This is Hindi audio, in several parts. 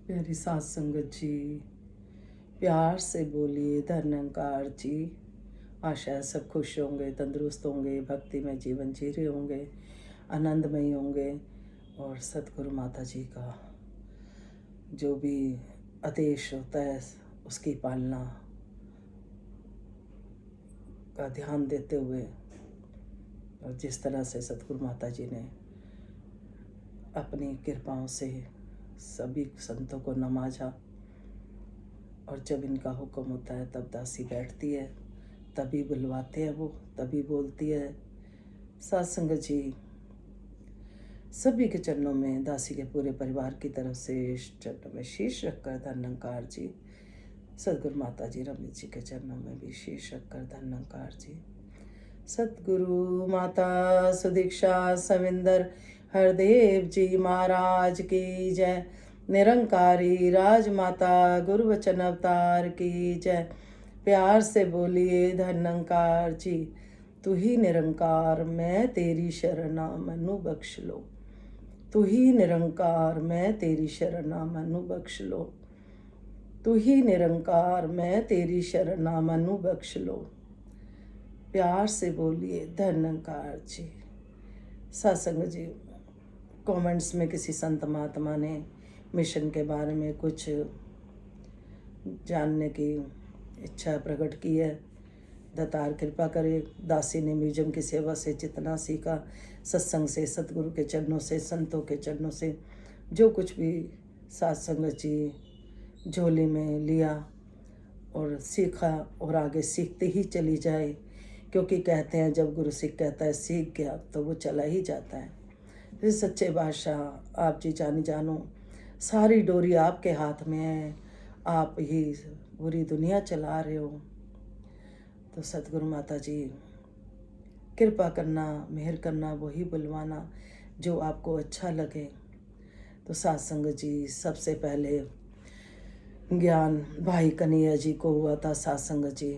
प्यारी सात संगत जी, प्यार से बोलिए धन्यंकार जी। आशा है सब खुश होंगे, तंदुरुस्त होंगे, भक्ति में जीवन जी रहे होंगे, आनंदमयी होंगे। और सतगुरु माता जी का जो भी आदेश होता है उसकी पालना का ध्यान देते हुए, और जिस तरह से सतगुरु माता जी ने अपनी कृपाओं से सभी संतों को नवाजा, और जब इनका हुक्म होता है तब दासी बैठती है, तभी बुलवाते हैं वो, तभी बोलती है। सत्संग जी, सभी के चरणों में, दासी के पूरे परिवार की तरफ से इस चरणों में शीश रखकर धन्यंकार जी। सतगुरु माता जी रमेश जी के चरणों में भी शीश रखकर धन्यंकार जी। सतगुरु माता सुदीक्षा सविंदर हरदेव जी महाराज की जय। निरंकारी राजमाता गुरु वचन अवतार की जय। प्यार से बोलिए धन्यंकार जी। तू ही निरंकार मैं तेरी शरणा मैनू बख्श लो। तू ही निरंकार मैं तेरी शरणा मैनू बख्श लो। तू ही निरंकार मैं तेरी शरणा मैनू बख्श लो। प्यार से बोलिए धन्यंकार जी। सत्संग जी, कमेंट्स में किसी संत महात्मा ने मिशन के बारे में कुछ जानने की इच्छा प्रकट की है। दातार कृपा करे। दासी ने म्यूजियम की सेवा से जितना सीखा, सत्संग से, सतगुरु के चरणों से, संतों के चरणों से, जो कुछ भी सत्संग जी झोली में लिया और सीखा, और आगे सीखते ही चली जाए। क्योंकि कहते हैं जब गुरु सिख कहता है सीख गया तो वो चला ही जाता है। फिर सच्चे बादशाह आप जी जानो, सारी डोरी आपके हाथ में है, आप ही पूरी दुनिया चला रहे हो। तो सतगुरु माता जी कृपा करना, मेहर करना, वही बुलवाना जो आपको अच्छा लगे। तो सत्संग जी, सबसे पहले ज्ञान भाई कन्हैया जी को हुआ था। सत्संग जी,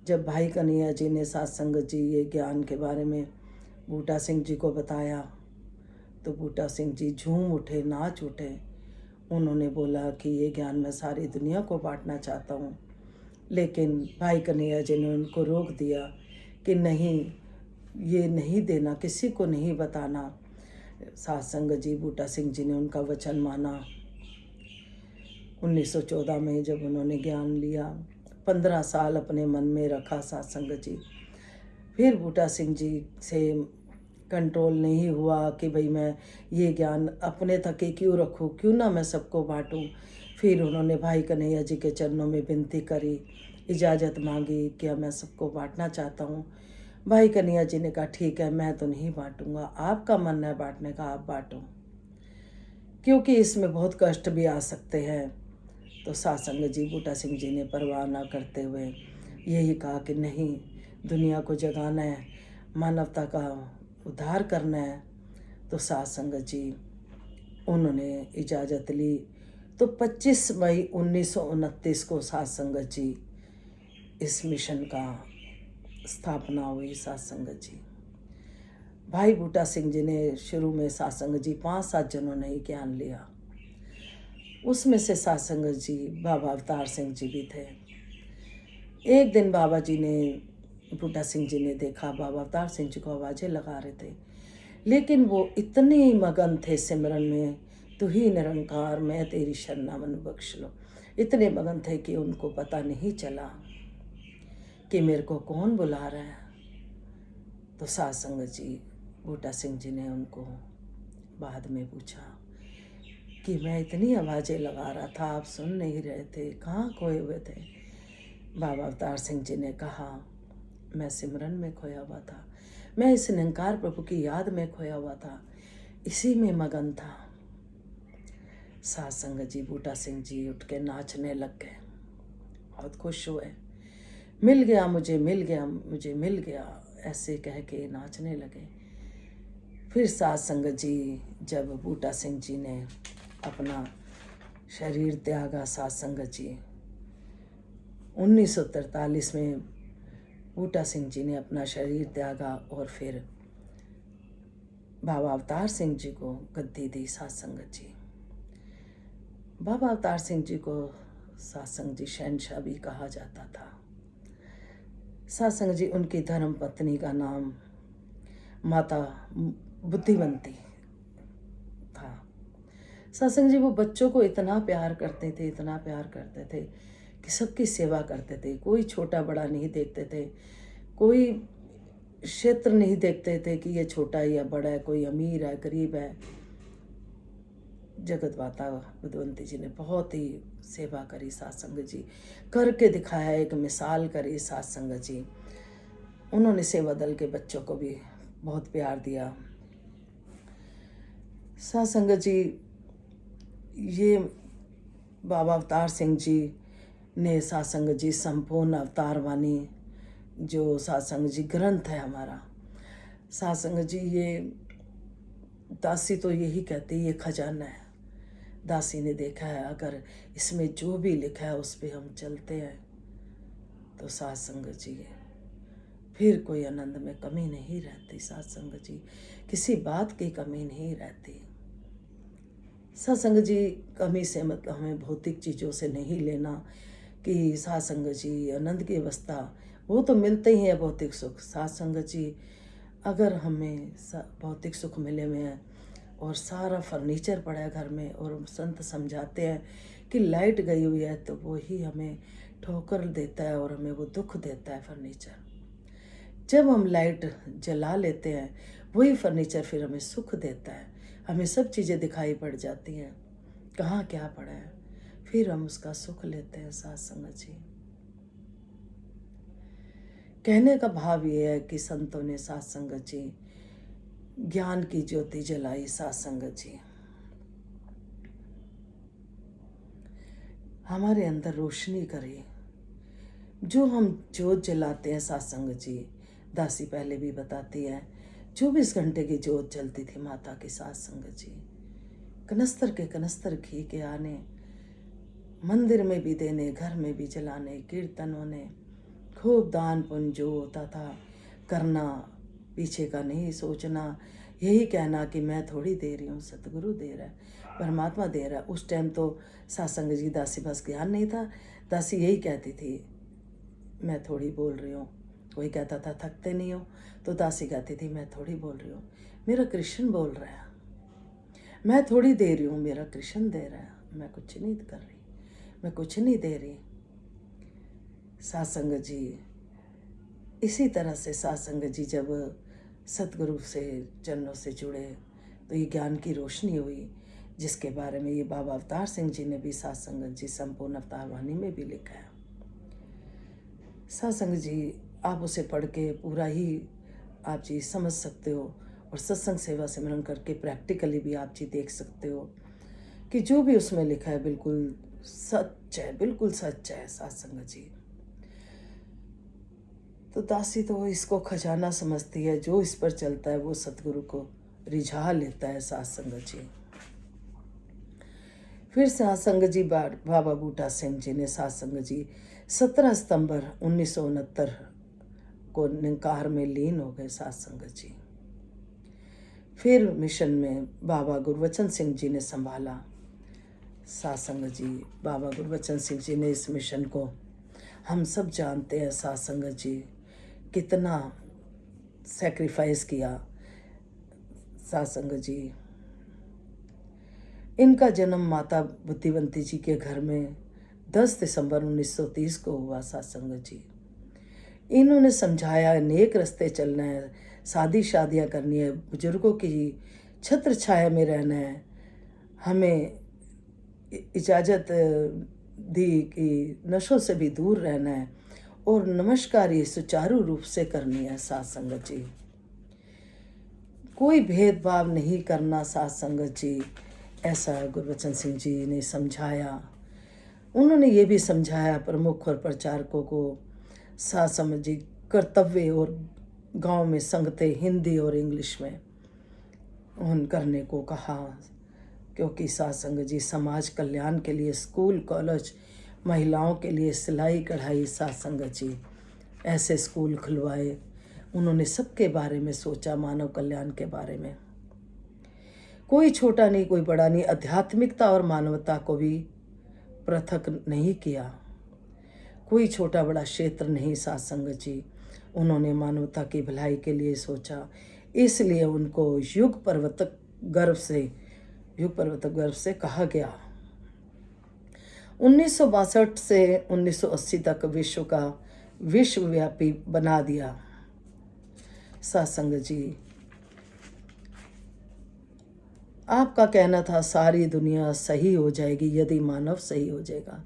जब भाई कन्हैया जी ने सत्संग जी ये ज्ञान के बारे में बूटा सिंह जी को बताया, तो बूटा सिंह जी झूम उठे, नाच उठे। उन्होंने बोला कि ये ज्ञान मैं सारी दुनिया को बांटना चाहता हूँ। लेकिन भाई कन्हैया जी ने उनको रोक दिया कि नहीं, ये नहीं देना, किसी को नहीं बताना। सत्संग जी, बूटा सिंह जी ने उनका वचन माना। 1914 में जब उन्होंने ज्ञान लिया, 15 साल अपने मन में रखा सत्संग जी। फिर बूटा सिंह जी से कंट्रोल नहीं हुआ कि भाई मैं ये ज्ञान अपने तक ही क्यों रखूँ, क्यों ना मैं सबको बांटूँ। फिर उन्होंने भाई कन्हैया जी के चरणों में विनती करी, इजाज़त मांगी कि मैं सबको बांटना चाहता हूँ। भाई कन्हैया जी ने कहा ठीक है, मैं तो नहीं बांटूंगा, आपका मन है बांटने का, आप बांटो, क्योंकि इसमें बहुत कष्ट भी आ सकते हैं। तो सत्संग जी, बूटा सिंह जी ने परवाह ना करते हुए यही कहा कि नहीं, दुनिया को जगाना है, मानवता का उद्धार करना है। तो सत्संग जी उन्होंने इजाज़त ली। तो 25 मई 1929 को सत्संग जी इस मिशन का स्थापना हुई। सत्संग जी, भाई बूटा सिंह जी ने शुरू में सत्संग जी 5-7 जनों ने ही ज्ञान लिया। उसमें से सत्संग जी बाबा अवतार सिंह जी भी थे। एक दिन बाबा जी ने, बूटा सिंह जी ने देखा बाबा अवतार सिंह जी को आवाज़ें लगा रहे थे, लेकिन वो इतने मगन थे सिमरन में, तू ही निरंकार मैं तेरी शरणा मन बख्श लो, इतने मगन थे कि उनको पता नहीं चला कि मेरे को कौन बुला रहा है। तो सत्संग जी, बूटा सिंह जी ने उनको बाद में पूछा कि मैं इतनी आवाज़ें लगा रहा था, आप सुन नहीं रहे थे, कहाँ खोए हुए थे। बाबा अवतार सिंह जी ने कहा, मैं सिमरन में खोया हुआ था, मैं इस निरंकार प्रभु की याद में खोया हुआ था, इसी में मगन था। सत्संग जी, बूटा सिंह जी उठ के नाचने लग गए, बहुत खुश हुए। मिल गया मुझे, मिल गया मुझे, मिल गया, ऐसे कह के नाचने लगे। फिर सत्संग जी, जब बूटा सिंह जी ने अपना शरीर त्यागा, सत्संग जी 1943 में बूटा सिंह जी ने अपना शरीर त्यागा, और फिर बाबा अवतार सिंह जी को गद्दी दी। सत्संग जी, बाबा अवतार सिंह जी को सत्संग जी शहनशाह भी कहा जाता था। सत्संग जी उनकी धर्म पत्नी का नाम माता बुद्धिवंती था। सत्संग जी वो बच्चों को इतना प्यार करते थे, इतना प्यार करते थे कि सबकी सेवा करते थे। कोई छोटा बड़ा नहीं देखते थे, कोई क्षेत्र नहीं देखते थे कि ये छोटा है या बड़ा है, कोई अमीर है गरीब है। जगत माता बुद्धवंती जी ने बहुत ही सेवा करी, सत्संग जी करके दिखाया, एक मिसाल करी सत्संग जी। उन्होंने सेवा दल के बच्चों को भी बहुत प्यार दिया। सत्संग जी ये बाबा अवतार सिंह जी ने सत्संग जी संपूर्ण अवतार वाणी जो सत्संग जी ग्रंथ है हमारा, सत्संग जी ये दासी तो यही कहती ये खजाना है। दासी ने देखा है अगर इसमें जो भी लिखा है उस पर हम चलते हैं तो सत्संग जी फिर कोई आनंद में कमी नहीं रहती। सत्संग जी किसी बात की कमी नहीं रहती। सत्संग जी कमी से मतलब हमें भौतिक चीज़ों से नहीं लेना कि सत्संग जी आनंद की अवस्था वो तो मिलते ही है भौतिक सुख। सत्संग जी अगर हमें भौतिक सुख मिले हुए हैं और सारा फर्नीचर पड़ा है घर में और संत समझाते हैं कि लाइट गई हुई है तो वो ही हमें ठोकर देता है और हमें वो दुख देता है फर्नीचर। जब हम लाइट जला लेते हैं वही फर्नीचर फिर हमें सुख देता है, हमें सब चीज़ें दिखाई पड़ जाती हैं कहाँ क्या पड़ा है, फिर हम उसका सुख लेते हैं। सत्संग जी कहने का भाव ये है कि संतों ने सत्संग जी ज्ञान की ज्योति जलाई। सत्संग जी हमारे अंदर रोशनी करे। जो हम जोत जलाते हैं सत्संग जी, दासी पहले भी बताती है 24 घंटे की जोत जलती थी माता की सत्संग जी। कनस्तर के कनस्तर घी के आने, मंदिर में भी देने, घर में भी जलाने, कीर्तनों ने खूब दान पुण्य जो होता था करना, पीछे का नहीं सोचना, यही कहना कि मैं थोड़ी दे रही हूँ, सतगुरु दे रहा है, परमात्मा दे रहा है। उस टाइम तो सत्संग जी दासी बस ज्ञान नहीं था। दासी यही कहती थी मैं थोड़ी बोल रही हूँ। कोई कहता था थकते नहीं हो तो दासी कहती थी मैं थोड़ी बोल रही हूँ, मेरा कृष्ण बोल रहा है। मैं थोड़ी दे रही हूँ, मेरा कृष्ण दे रहा है। मैं कुछ नहीं कर रही, मैं कुछ नहीं दे रही। सत्संग जी इसी तरह से सत्संग जी जब सतगुरु से चरणों से जुड़े तो ये ज्ञान की रोशनी हुई, जिसके बारे में ये बाबा अवतार सिंह जी ने भी सत्संग जी संपूर्ण अवतार वाणी में भी लिखा है। सत्संग जी आप उसे पढ़ के पूरा ही आप जी समझ सकते हो और सत्संग सेवा सिमरन करके प्रैक्टिकली भी आप जी देख सकते हो कि जो भी उसमें लिखा है बिल्कुल सच है, बिल्कुल सच है। सत्संग जी तो दासी तो इसको खजाना समझती है, जो इस पर चलता है वो सतगुरु को रिझा लेता है। सत्संग जी फिर सत्संग जी बाबा बूटा सिंह जी ने सत्संग जी 17 सितंबर 1969 को निंकार में लीन हो गए। सत्संग जी फिर मिशन में बाबा गुरबचन सिंह जी ने संभाला। सत्संग जी बाबा गुरबचन सिंह जी ने इस मिशन को, हम सब जानते हैं सत्संग जी कितना सैक्रिफाइस किया। सत्संग जी इनका जन्म माता बुद्धिवंती जी के घर में 10 दिसंबर 1930 को हुआ। सत्संग जी इन्होंने समझाया नेक रास्ते चलना है, शादियाँ करनी है, बुजुर्गों की छत्र छाया में रहना है, हमें इजाज़त दी कि नशों से भी दूर रहना है और नमस्कारी सुचारू रूप से करनी है। सत्संग जी कोई भेदभाव नहीं करना। सत्संग जी ऐसा गुरबचन सिंह जी ने समझाया। उन्होंने ये भी समझाया प्रमुख और प्रचारकों को सत्संग जी कर्तव्य और गांव में संगते हिंदी और इंग्लिश में उन करने को कहा, क्योंकि सत्संग जी समाज कल्याण के लिए स्कूल कॉलेज, महिलाओं के लिए सिलाई कढ़ाई, सत्संग जी ऐसे स्कूल खुलवाए। उन्होंने सबके बारे में सोचा, मानव कल्याण के बारे में। कोई छोटा नहीं कोई बड़ा नहीं, आध्यात्मिकता और मानवता को भी पृथक नहीं किया, कोई छोटा बड़ा क्षेत्र नहीं साथ संगत जी। उन्होंने मानवता की भलाई के लिए सोचा, इसलिए उनको युग पर्वतक गर्व से कहा गया। 1962 से 1980 तक विश्व का विश्वव्यापी बना दिया साथ संगत जी। आपका कहना था सारी दुनिया सही हो जाएगी यदि मानव सही हो जाएगा।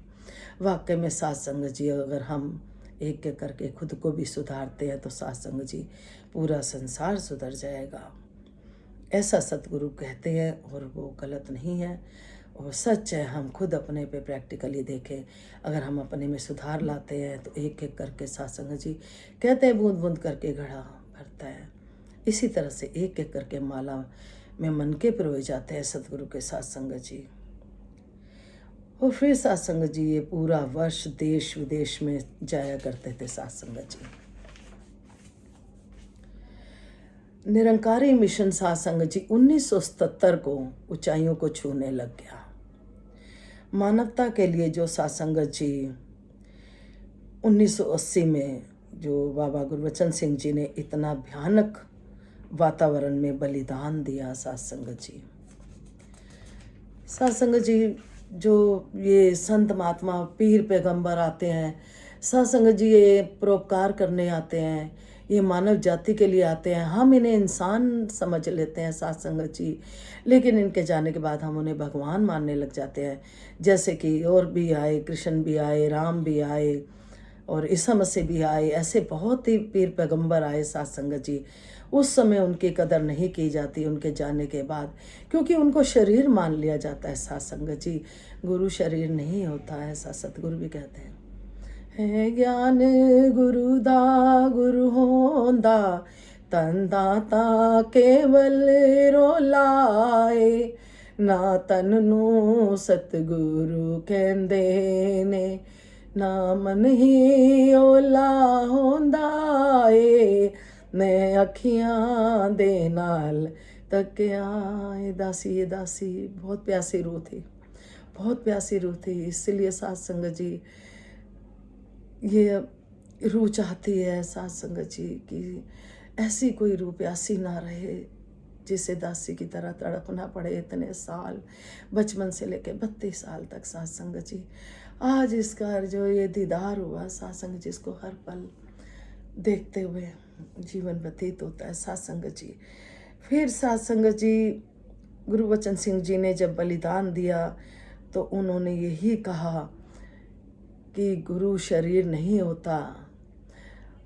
वाकई में साथ संगत जी, अगर हम एक एक करके खुद को भी सुधारते हैं तो साथ संगत जी पूरा संसार सुधर जाएगा, ऐसा सतगुरु कहते हैं। और वो गलत नहीं है, वो सच है। हम खुद अपने पे प्रैक्टिकली देखें, अगर हम अपने में सुधार लाते हैं तो एक एक करके साथ संगत जी कहते हैं बूंद बूंद करके घड़ा भरता है। इसी तरह से एक एक करके माला में मन के पिरोए जाते हैं सतगुरु के साथ संगत जी। और फिर साथ संगत जी ये पूरा वर्ष देश विदेश में जाया करते थे साथ संगत जी। निरंकारी मिशन साथ संगत जी 1977 को ऊंचाइयों को छूने लग गया। मानवता के लिए जो साथ संगत जी 1980 में जो बाबा गुरबचन सिंह जी ने इतना भयानक वातावरण में बलिदान दिया साथ संगत जी। साथ संगत जी जो ये संत महात्मा पीर पैगंबर आते हैं साथ संगत जी, ये परोपकार करने आते हैं, ये मानव जाति के लिए आते हैं। हम इन्हें इंसान समझ लेते हैं साथ संगत जी, लेकिन इनके जाने के बाद हम उन्हें भगवान मानने लग जाते हैं। जैसे कि और भी आए, कृष्ण भी आए, राम भी आए और ईसा मसीह भी आए, ऐसे बहुत ही पीर पैगंबर आए साथ संगत जी। उस समय उनकी कदर नहीं की जाती उनके जाने के बाद, क्योंकि उनको शरीर मान लिया जाता है साथ संगत जी। गुरु शरीर नहीं होता है, ऐसा सतगुरु भी कहते हैं। है ज्ञान गुरु दा गुरु होंदा, तन दाता केवल रोलाए, ना तन नू सतगुरु कहंदे ने, ना मन ही ओला होंदा ए, मैं अखियां दे नाल तकिया। ये दासी बहुत प्यासी रूह थी, बहुत प्यासी रूह थी। इसलिए साथ संगत जी ये रूह चाहती है साथ संगत जी कि ऐसी कोई रूह प्यासी ना रहे जिसे दासी की तरह तड़पना पड़े इतने साल, बचपन से लेके 32 साल तक साथ संगत जी। आज इसका जो ये दीदार हुआ साथ संगत जी, इसको हर पल देखते हुए जीवन व्यतीत होता है साथ संगत जी। फिर साथ संगत जी गुरबचन सिंह जी ने जब बलिदान दिया तो उन्होंने यही कहा कि गुरु शरीर नहीं होता,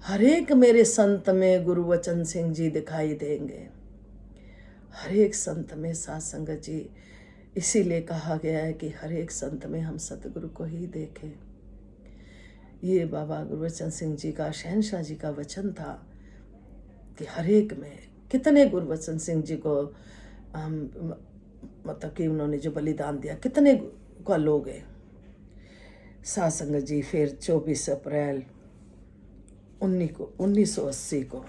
हर एक मेरे संत में गुरबचन सिंह जी दिखाई देंगे, हर एक संत में साथ संगत जी। इसीलिए कहा गया है कि हर एक संत में हम सतगुरु को ही देखें। ये बाबा गुरबचन सिंह जी का, शहनशाह जी का वचन था कि हर एक में। कितने गुरबचन सिंह जी को मतलब कि उन्होंने जो बलिदान दिया, कितने का लोग है साथ संगत जी। फिर 24 अप्रैल 1980 को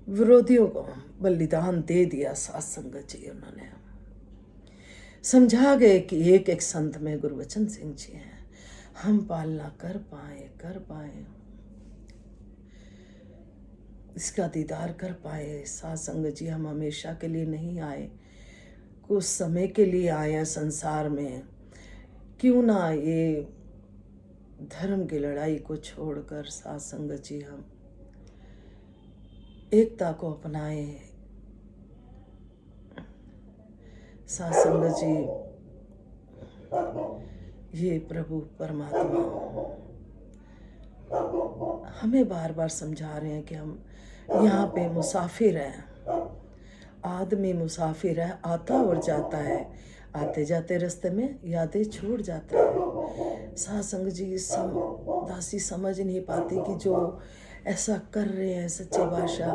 विरोधियों को बलिदान दे दिया साथ संगत जी। उन्होंने समझा गए कि एक एक संत में गुरबचन सिंह जी हैं, हम पालना कर पाए, इसका दीदार कर पाए साथ संगत जी। हम हमेशा के लिए नहीं आए, कुछ समय के लिए आए हैं संसार में। क्यों ना ये धर्म की लड़ाई को छोड़कर साथ संगत जी हम एकता को अपनाएं साथ संगत जी। ये प्रभु परमात्मा हमें बार बार समझा रहे हैं कि हम यहाँ पे मुसाफिर हैं, आदमी मुसाफिर है, आता और जाता है, आते जाते रास्ते में यादें छोड़ जाता है। साथ संगत जी दासी समझ नहीं पाती कि जो ऐसा कर रहे हैं सच्चे बादशाह,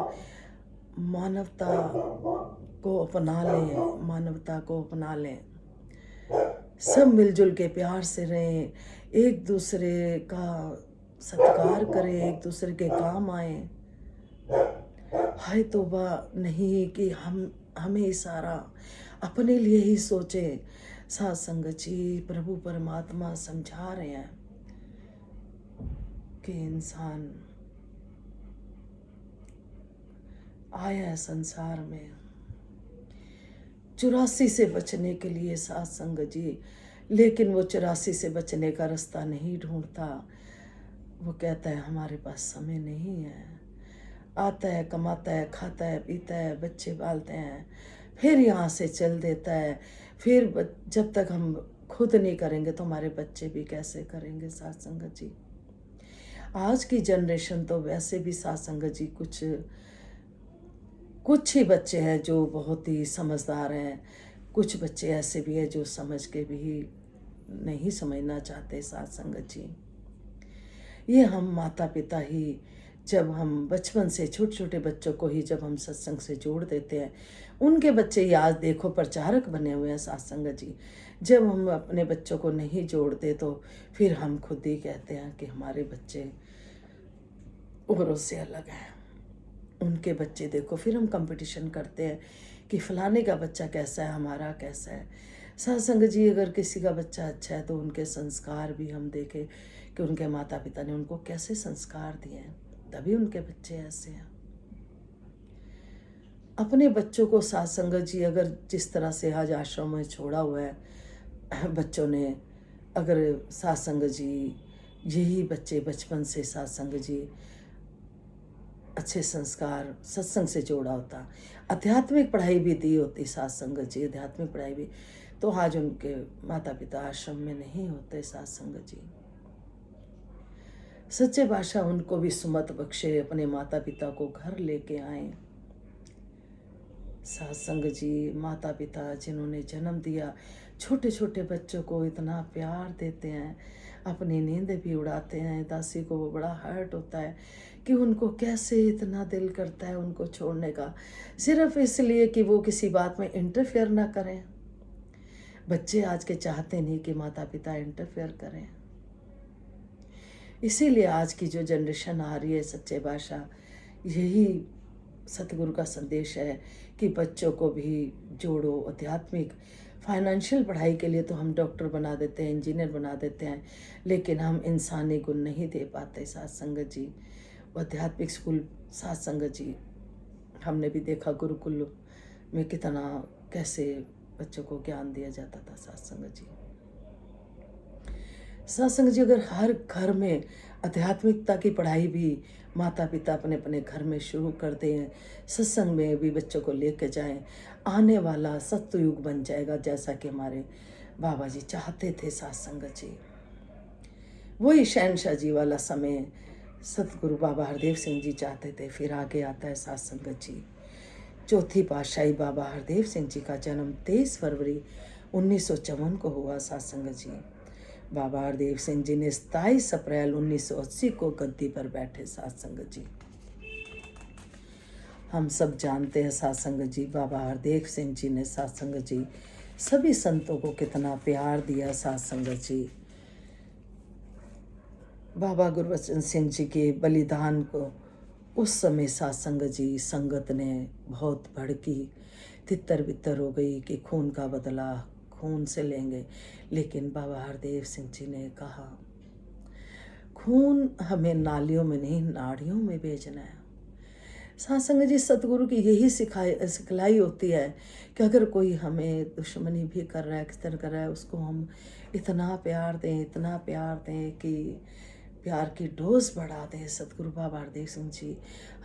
मानवता को अपना लें, मानवता को अपना लें, सब मिलजुल के प्यार से रहें, एक दूसरे का सत्कार करें, एक दूसरे के काम आए। हाय तौबा नहीं कि हमें सारा अपने लिए ही सोचें। साथ संगत जी, प्रभु परमात्मा समझा रहे हैं कि इंसान आया है संसार में 84 से बचने के लिए साथ संगत जी, लेकिन वो 84 से बचने का रास्ता नहीं ढूंढता। वो कहता है हमारे पास समय नहीं है। आता है, कमाता है, खाता है, पीता है, बच्चे पालते हैं, फिर यहाँ से चल देता है। फिर जब तक हम खुद नहीं करेंगे तो हमारे बच्चे भी कैसे करेंगे साथ संगत जी। आज की जनरेशन तो वैसे भी साथ संगत जी कुछ ही बच्चे हैं जो बहुत ही समझदार हैं, कुछ बच्चे ऐसे भी हैं जो समझ के भी नहीं समझना चाहते साथ संगत जी। ये हम माता पिता ही, जब हम बचपन से छोटे छोटे बच्चों को ही जब हम सत्संग से जोड़ देते हैं, उनके बच्चे ही आज देखो प्रचारक बने हुए हैं साथ संगत जी। जब हम अपने बच्चों को नहीं जोड़ते तो फिर हम खुद ही कहते हैं कि हमारे बच्चे औरों से अलग हैं, उनके बच्चे देखो। फिर हम कंपटीशन करते हैं कि फलाने का बच्चा कैसा है, हमारा कैसा है। साथ संगत जी, अगर किसी का बच्चा अच्छा है तो उनके संस्कार भी हम देखें कि उनके माता पिता ने उनको कैसे संस्कार दिए हैं, तभी उनके बच्चे ऐसे हैं। अपने बच्चों को साथ संगत जी, अगर जिस तरह से आज आश्रम में छोड़ा हुआ है बच्चों ने, अगर साथ संगत जी यही बच्चे बचपन से साथ संगत जी अच्छे संस्कार सत्संग से जोड़ा होता, आध्यात्मिक पढ़ाई भी दी होती साथ संगत जी, आध्यात्मिक पढ़ाई भी, तो आज उनके माता पिता आश्रम में नहीं होते साथ संगत जी। सच्चे बादशाह उनको भी सुमत बख्शे, अपने माता पिता को घर लेके आए साथ संगत जी। माता पिता जिन्होंने जन्म दिया, छोटे छोटे बच्चों को इतना प्यार देते हैं, अपनी नींद भी उड़ाते हैं। दासी को वो बड़ा हर्ट होता है कि उनको कैसे इतना दिल करता है उनको छोड़ने का, सिर्फ इसलिए कि वो किसी बात में इंटरफेयर ना करें। बच्चे आज के चाहते नहीं कि माता पिता इंटरफेयर करें, इसीलिए आज की जो जनरेशन आ रही है, सच्चे बादशाह यही सतगुरु का संदेश है कि बच्चों को भी जोड़ो। आध्यात्मिक फाइनेंशियल पढ़ाई के लिए तो हम डॉक्टर बना देते हैं, इंजीनियर बना देते हैं, लेकिन हम इंसानी गुण नहीं दे पाते साथ संगत जी। आध्यात्मिक स्कूल साथ संगत जी, हमने भी देखा गुरुकुल में कितना कैसे बच्चों को ज्ञान दिया जाता था साथ संगत जी। साथ संगत जी, अगर हर घर में आध्यात्मिकता की पढ़ाई भी माता पिता अपने अपने घर में शुरू कर दें, सत्संग में भी बच्चों को लेकर जाएं, आने वाला सत्युग बन जाएगा, जैसा कि हमारे बाबा जी चाहते थे साथ संगत जी। वही शहनशाह जी वाला समय सतगुरु बाबा हरदेव सिंह जी चाहते थे। फिर आगे आता है साथ संगत जी, चौथी पातशाही बाबा हरदेव सिंह जी का जन्म 23 फरवरी 1954 को हुआ साथ संगत जी। बाबा हरदेव सिंह जी ने 27 अप्रैल 1980 को गद्दी पर बैठे साथ संगत जी। हम सब जानते हैं साथ संगत जी, बाबा हरदेव सिंह जी ने साथ संगत जी सभी संतों को कितना प्यार दिया साथ संगत जी। बाबा गुरबचन सिंह जी के बलिदान को उस समय साथ संगत जी संगत ने बहुत भड़की, तितर बितर हो गई कि खून का बदला खून से लेंगे। लेकिन बाबा हरदेव सिंह जी ने कहा खून हमें नालियों में नहीं नाड़ियों में भेजना है। साथ संगत जी, सतगुरु की यही सिखलाई होती है कि अगर कोई हमें दुश्मनी भी कर रहा है, किस तरह कर रहा है, उसको हम इतना प्यार दें, इतना प्यार दें कि प्यार की डोज बढ़ा दें। सतगुरु बाबा हरदेव सिंह जी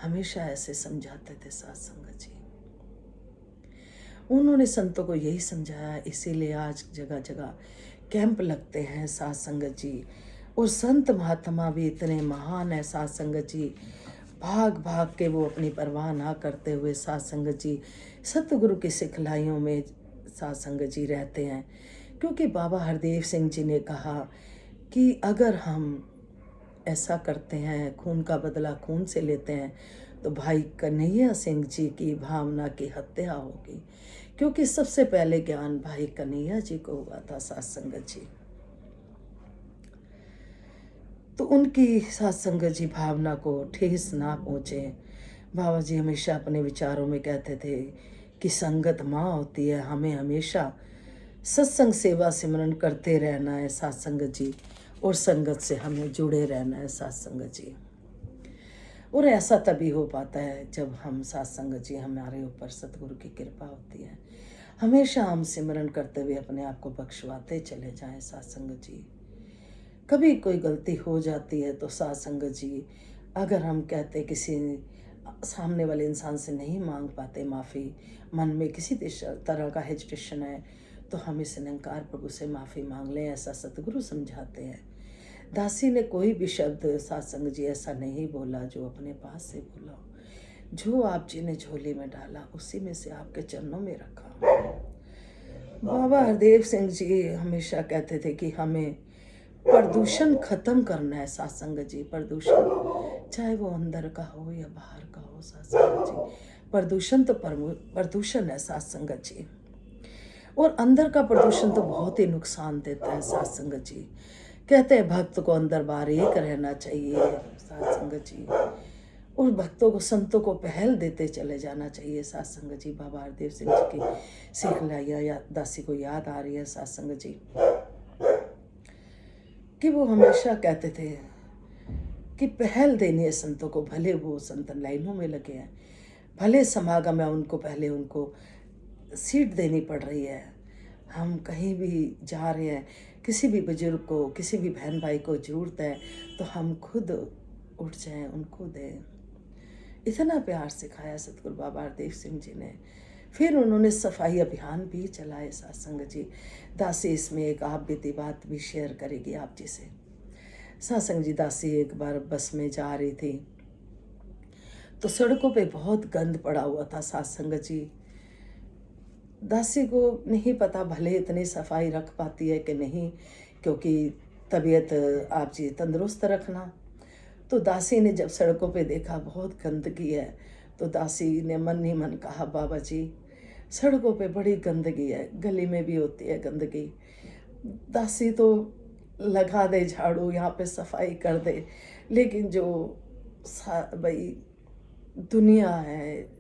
हमेशा ऐसे समझाते थे साथ संगत जी। उन्होंने संतों को यही समझाया, इसीलिए आज जगह जगह कैंप लगते हैं साथ संगत जी। और संत महात्मा भी इतने महान है साथ संगत जी, भाग भाग के वो अपनी परवाह ना करते हुए साथ संगत जी सतगुरु की सिखलाइयों में साथ संगत जी रहते हैं। क्योंकि बाबा हरदेव सिंह जी ने कहा कि अगर हम ऐसा करते हैं, खून का बदला खून से लेते हैं, तो भाई कन्हैया सिंह जी की भावना की हत्या होगी। क्योंकि सबसे पहले ज्ञान भाई कन्हैया जी को हुआ था साथ संगत जी। तो उनकी साथ संगत जी भावना को ठेस ना पहुँचे। बाबा जी हमेशा अपने विचारों में कहते थे कि संगत माँ होती है, हमें हमेशा सत्संग सेवा सिमरन करते रहना है साथ संगत जी, और संगत से हमें जुड़े रहना है साथ संगत जी। और ऐसा तभी हो पाता है जब हम साथ संगत जी, हमारे ऊपर सतगुरु की कृपा होती है। हमेशा हम सिमरन करते हुए अपने आप को बख्शवाते चले जाएं साथ संगत जी। कभी कोई गलती हो जाती है तो साथ संगत जी, अगर हम कहते किसी सामने वाले इंसान से नहीं मांग पाते माफ़ी, मन में किसी तरह का हेजिटेशन है, तो हम इस निरंकार प्रभु से माफ़ी मांग लें, ऐसा सतगुरु समझाते हैं। दासी ने कोई भी शब्द सत्संग जी ऐसा नहीं बोला जो अपने पास से बोला हो। जो आप जी ने झोली में डाला उसी में से आपके चरणों में रखा। बाबा हरदेव सिंह जी हमेशा कहते थे कि हमें प्रदूषण खत्म करना है सत्संग जी। प्रदूषण चाहे वो अंदर का हो या बाहर का हो सत्संग जी, प्रदूषण तो प्रदूषण है सत्संग जी। और अंदर का प्रदूषण तो बहुत ही नुकसान देता है सत्संग जी। कहते हैं भक्त को अंदर बाहर एक रहना चाहिए सत्संग जी, और भक्तों को संतों को पहल देते चले जाना चाहिए सत्संग जी। बाबा हरदेव सिंह जी की सिखलाइयाँ या दासी को याद आ रही है सत्संग जी, कि वो हमेशा कहते थे कि पहल देनी है संतों को, भले वो संत लाइनों में लगे हैं, भले समागम है उनको पहले उनको सीट देनी पड़ रही है। हम कहीं भी जा रहे हैं, किसी भी बुजुर्ग को, किसी भी बहन भाई को ज़रूरत है तो हम खुद उठ जाएं, उनको दें। इतना प्यार सिखाया सतगुरु बाबा हरदेव सिंह जी ने। फिर उन्होंने सफाई अभियान भी चलाए सत्संग जी। दासी इसमें एक आप बीती बात भी शेयर करेगी आप जी से। सत्संग जी, दासी एक बार बस में जा रही थी तो सड़कों पे बहुत गंद पड़ा हुआ था सत्संग जी। दासी को नहीं पता भले इतनी सफाई रख पाती है कि नहीं, क्योंकि तबीयत आप जी तंदुरुस्त रखना। तो दासी ने जब सड़कों पे देखा बहुत गंदगी है, तो दासी ने मन ही मन कहा, बाबा जी सड़कों पे बड़ी गंदगी है, गली में भी होती है गंदगी। दासी तो लगा दे झाड़ू, यहाँ पे सफाई कर दे, लेकिन जो भाई दुनिया है,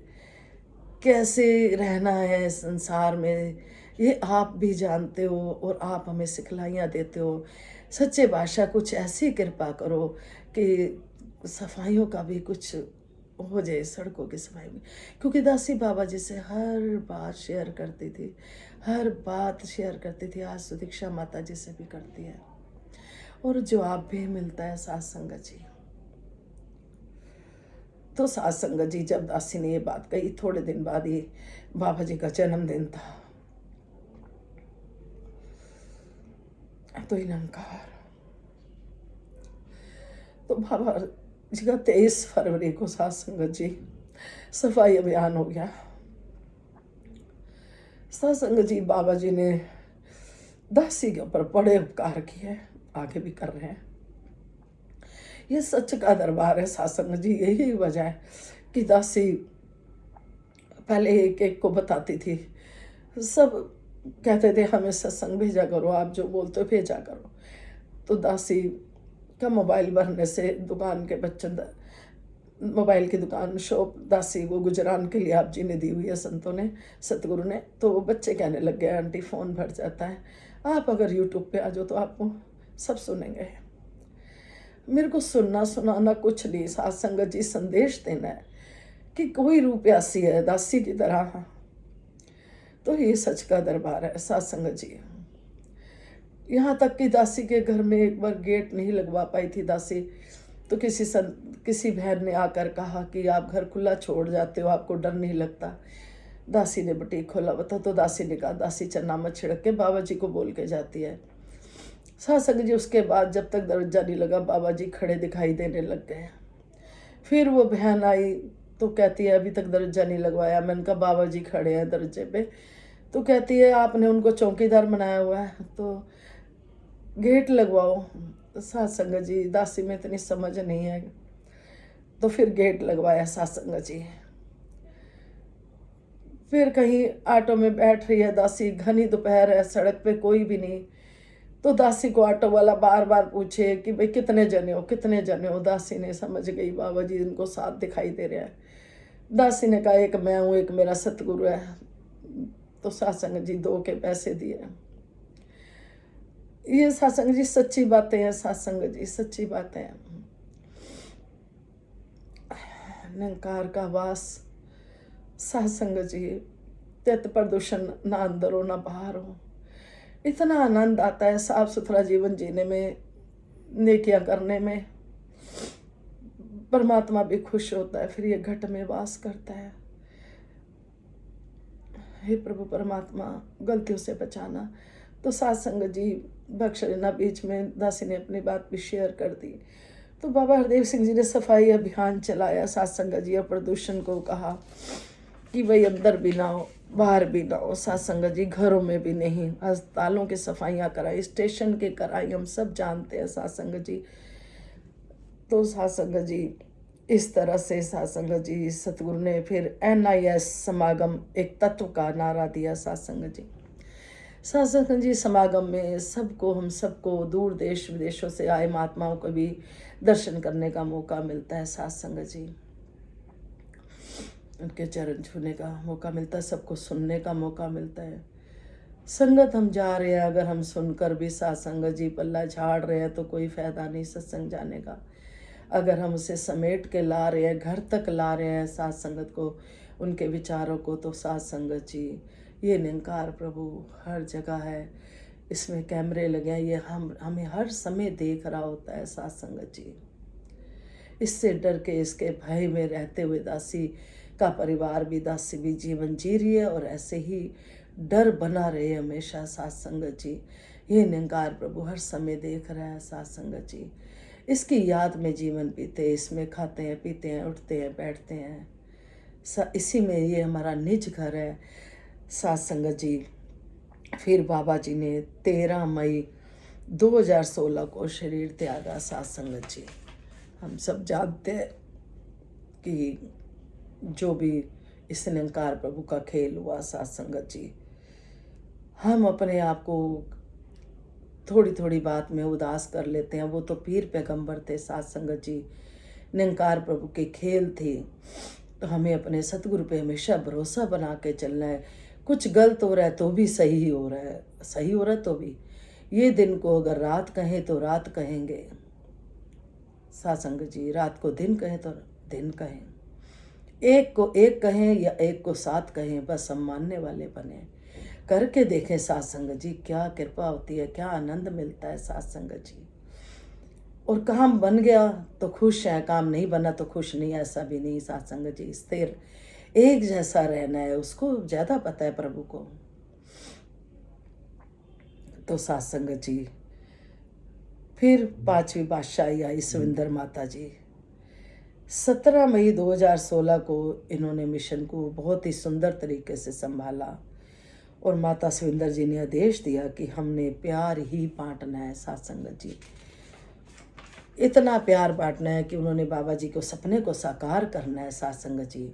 कैसे रहना है संसार में, ये आप भी जानते हो और आप हमें सिखलाइयाँ देते हो। सच्चे बादशाह कुछ ऐसी कृपा करो कि सफाइयों का भी कुछ हो जाए, सड़कों की सफाई में। क्योंकि दासी बाबा जी से हर बात शेयर करती थी, हर बात शेयर करती थी। आज सुदीक्षा माता जी से भी करती है और जवाब भी मिलता है सत्संग जी। तो सत्संग जी, जब दासी ने ये बात कही, थोड़े दिन बाद ही बाबा जी का जन्मदिन था। तो निरंकार, तो बाबा जी का 23 फरवरी को सत्संग जी सफाई अभियान हो गया। सत्संग जी, बाबा जी ने दासी के ऊपर बड़े उपकार किए, आगे भी कर रहे हैं। ये सच का दरबार है सत्संग जी। यही वजह है कि दासी पहले एक एक को बताती थी, सब कहते थे हमें सत्संग भेजा करो, आप जो बोलते हो भेजा करो। तो दासी का मोबाइल भरने से दुकान के बच्चे, मोबाइल की दुकान शॉप दासी को गुजरान के लिए आप जी ने दी हुई है संतों ने, सतगुरु ने। तो वो बच्चे कहने लग गए, आंटी फ़ोन भर जाता है, आप अगर यूट्यूब पे आ जाओ तो आपको सब सुनेंगे। मेरे को सुनना सुनाना कुछ नहीं, सत्संग जी संदेश देना है कि कोई रूप प्यासी है दासी की तरह। तो ये सच का दरबार है सत्संग जी। यहाँ तक कि दासी के घर में एक बार गेट नहीं लगवा पाई थी दासी, तो किसी बहन ने आकर कहा कि आप घर खुला छोड़ जाते हो, आपको डर नहीं लगता। दासी ने बुटीक खोला बता, तो दासी ने कहा, दासी चन्ना मत छिड़क के बाबा जी को बोल के जाती है। सत्संग जी, उसके बाद जब तक दरवाजा नहीं लगा बाबा जी खड़े दिखाई देने लग गए। फिर वो बहन आई तो कहती है, अभी तक दरवाजा नहीं लगवाया। मैंने कहा बाबा जी खड़े हैं दरवाजे पे। तो कहती है, आपने उनको चौकीदार बनाया हुआ है तो गेट लगवाओ। सत्संग जी, दासी में इतनी समझ नहीं है, तो फिर गेट लगवाया सत्संग जी। फिर कहीं ऑटो में बैठ रही है दासी, घनी दोपहर है, सड़क पे कोई भी नहीं। तो दासी को ऑटो वाला बार बार पूछे कि भाई कितने जने हो, कितने जने हो। दासी ने समझ गई बाबा जी इनको साथ दिखाई दे रहा है। दासी ने कहा, एक मैं हूँ, एक मेरा सतगुरु है। तो सत्संग जी 2 के पैसे दिए। ये सत्संग जी सच्ची बातें हैं, सत्संग जी सच्ची बातें हैं। निरंकार का वास सत्संग जी, त्यक्त प्रदूषण ना अंदर हो ना बाहर हो। इतना आनंद आता है साफ सुथरा जीवन जीने में, नेकियां करने में। परमात्मा भी खुश होता है, फिर ये घट में वास करता है। हे प्रभु परमात्मा, गलतियों से बचाना। तो सत्संग जी बख्श लेना। बीच में दासी ने अपनी बात भी शेयर कर दी। तो बाबा हरदेव सिंह जी ने सफाई अभियान चलाया सत्संग जी, और प्रदूषण को कहा कि भाई अंदर भी ना हो बाहर भी ना हो। सत्संग जी घरों में भी नहीं, अस्पतालों की सफाइयाँ कराई, स्टेशन के कराई, हम सब जानते हैं सत्संग जी। तो सत्संग जी इस तरह से सत्संग जी सतगुरु ने फिर NIS समागम एक तत्व का नारा दिया सत्संग जी। सत्संग जी समागम में सबको, हम सबको दूर देश विदेशों से आए महात्माओं को भी दर्शन करने का मौका मिलता है सत्संग जी। उनके चरण छूने का मौका मिलता है, सबको सुनने का मौका मिलता है। संगत हम जा रहे हैं, अगर हम सुनकर भी सत्संग जी पल्ला झाड़ रहे हैं तो कोई फायदा नहीं सत्संग जाने का। अगर हम उसे समेट के ला रहे हैं, घर तक ला रहे हैं सत्संगत को, उनके विचारों को, तो सत्संगत जी ये निरंकार प्रभु हर जगह है। इसमें कैमरे लगे हैं, ये हमें हर समय देख रहा होता है सत्संगत जी। इससे डर के, इसके भय में रहते हुए दासी का परिवार भी, दासी भी जीवन जी रही है, और ऐसे ही डर बना रहे हमेशा सत्संगत जी। ये निरंकार प्रभु हर समय देख रहा है सत्संगत जी। इसकी याद में जीवन बीते, इसमें खाते हैं, पीते हैं, उठते हैं, बैठते हैं। इसी में ये हमारा निज घर है सत्संगत जी। फिर बाबा जी ने 13 मई 2016 को शरीर त्यागा सत्संगत जी। हम सब जानते हैं कि जो भी इस निरंकार प्रभु का खेल हुआ सत्संगत जी। हम अपने आप को थोड़ी थोड़ी बात में उदास कर लेते हैं, वो तो पीर पैगंबर थे सत्संगत जी, निरंकार प्रभु के खेल थे। तो हमें अपने सतगुरु पे हमेशा भरोसा बना के चलना है। कुछ गलत हो रहा है तो भी सही हो रहा है, सही हो रहा है तो भी, ये दिन को अगर रात कहें तो रात कहेंगे सत्संगत जी, रात को दिन कहें तो दिन कहें, एक को एक कहें या एक को 7 कहें, बस हम मानने वाले बने। करके देखें सत्संगत जी, क्या कृपा होती है, क्या आनंद मिलता है सत्संगत जी। और काम बन गया तो खुश है, काम नहीं बना तो खुश नहीं, ऐसा भी नहीं सत्संगत जी। स्थिर एक जैसा रहना है, उसको ज़्यादा पता है प्रभु को। तो सत्संगत जी फिर 5वीं बादशाही आई सविंदर माता जी। 17 मई 2016 को इन्होंने मिशन को बहुत ही सुंदर तरीके से संभाला, और माता सविंदर जी ने आदेश दिया कि हमने प्यार ही बांटना है सत्संगत जी। इतना प्यार बांटना है कि उन्होंने बाबा जी को सपने को साकार करना है सत्संगत जी।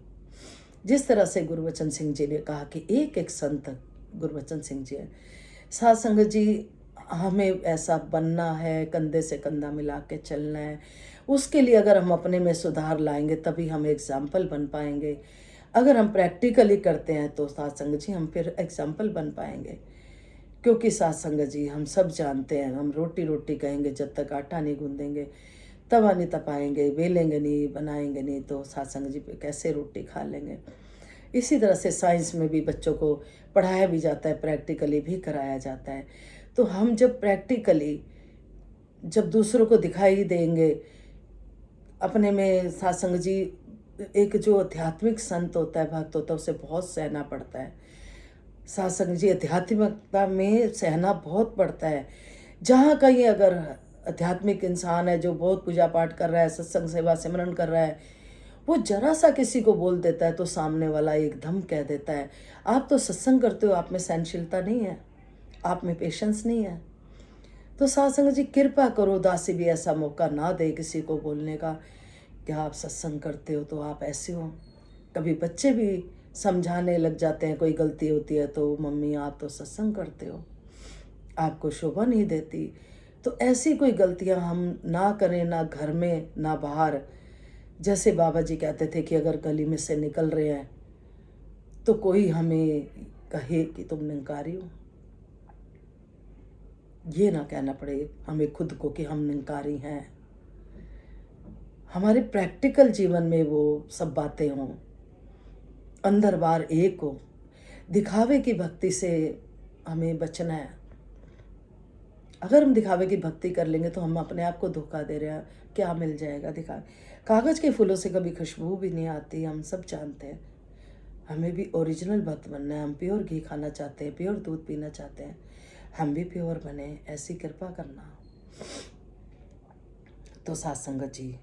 जिस तरह से गुरबचन सिंह जी ने कहा कि एक एक संत गुरबचन सिंह जी है, सत्संगत जी हमें ऐसा बनना है, कंधे से कंधा मिला के चलना है। उसके लिए अगर हम अपने में सुधार लाएंगे तभी हम एग्जाम्पल बन पाएंगे। अगर हम प्रैक्टिकली करते हैं तो सत्संगत जी हम फिर एग्जाम्पल बन पाएंगे। क्योंकि सत्संगत जी हम सब जानते हैं, हम रोटी रोटी कहेंगे जब तक आटा नहीं गूंदेंगे, तवा नहीं तपाएंगे, बेलेंगे नहीं, बनाएंगे नहीं, तो सत्संगत जी पे कैसे रोटी खा लेंगे। इसी तरह से साइंस में भी बच्चों को पढ़ाया भी जाता है, प्रैक्टिकली भी कराया जाता है। तो हम जब प्रैक्टिकली जब दूसरों को दिखाई देंगे अपने में, सत्संग जी एक जो आध्यात्मिक संत होता है, भक्त होता है, उसे बहुत सहना पड़ता है। सत्संग जी आध्यात्मिकता में सहना बहुत पड़ता है। जहाँ कहीं अगर आध्यात्मिक इंसान है जो बहुत पूजा पाठ कर रहा है, सत्संग सेवा सिमरन कर रहा है, वो जरा सा किसी को बोल देता है तो सामने वाला एकदम कह देता है, आप तो सत्संग करते हो, आप में सहनशीलता नहीं है, आप में पेशेंस नहीं है। तो सत्संग जी कृपा करो, दासी भी ऐसा मौका ना दे किसी को बोलने का कि आप सत्संग करते हो तो आप ऐसे हो। कभी बच्चे भी समझाने लग जाते हैं, कोई गलती होती है तो मम्मी आप तो सत्संग करते हो, आपको शोभा नहीं देती। तो ऐसी कोई गलतियां हम ना करें, ना घर में ना बाहर। जैसे बाबा जी कहते थे कि अगर गली में से निकल रहे हैं तो कोई हमें कहे कि तुम निरंकारी हो, ये ना कहना पड़े हमें खुद को कि हम निंकारी हैं। हमारे प्रैक्टिकल जीवन में वो सब बातें हों, अंदर बार एक हो। दिखावे की भक्ति से हमें बचना है। अगर हम दिखावे की भक्ति कर लेंगे तो हम अपने आप को धोखा दे रहे हैं। क्या मिल जाएगा दिखावे? कागज़ के फूलों से कभी खुशबू भी नहीं आती, हम सब जानते हैं। हमें भी ओरिजिनल भक्त बनना है। हम प्योर घी खाना चाहते हैं, प्योर दूध पीना चाहते हैं। हम भी प्योर बने, ऐसी कृपा करना। तो साथ संगत जी,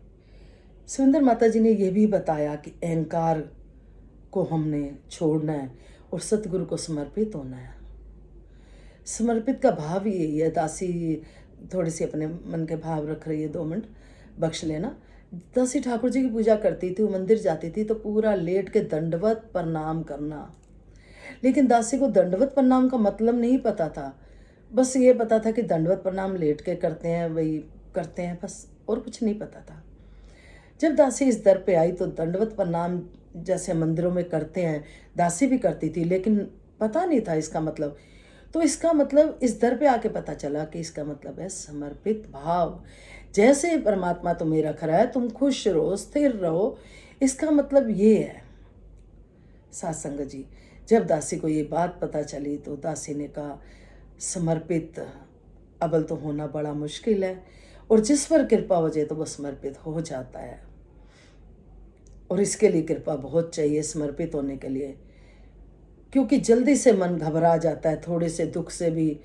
सुंदर माता जी ने यह भी बताया कि अहंकार को हमने छोड़ना है और सतगुरु को समर्पित होना है। समर्पित का भाव ही यही है। दासी थोड़ी सी अपने मन के भाव रख रही है, 2 मिनट बख्श लेना। दासी ठाकुर जी की पूजा करती थी, वो मंदिर जाती थी तो पूरा लेट के दंडवत प्रणाम करना। लेकिन दासी को दंडवत प्रणाम का मतलब नहीं पता था। बस ये पता था कि दंडवत प्रणाम लेट के करते हैं, वही करते हैं, बस और कुछ नहीं पता था। जब दासी इस दर पे आई तो दंडवत प्रणाम जैसे मंदिरों में करते हैं, दासी भी करती थी, लेकिन पता नहीं था इसका मतलब। तो इसका मतलब इस दर पे आके पता चला कि इसका मतलब है समर्पित भाव। जैसे परमात्मा तुम्हें रख रहा है, तुम खुश रहो, स्थिर रहो, इसका मतलब ये है। साथ संगत जी, जब दासी को ये बात पता चली तो दासी ने कहा, समर्पित अबल तो होना बड़ा मुश्किल है, और जिस पर कृपा हो जाए तो वो समर्पित हो जाता है। और इसके लिए कृपा बहुत चाहिए समर्पित होने के लिए, क्योंकि जल्दी से मन घबरा जाता है। थोड़े से दुख से भी,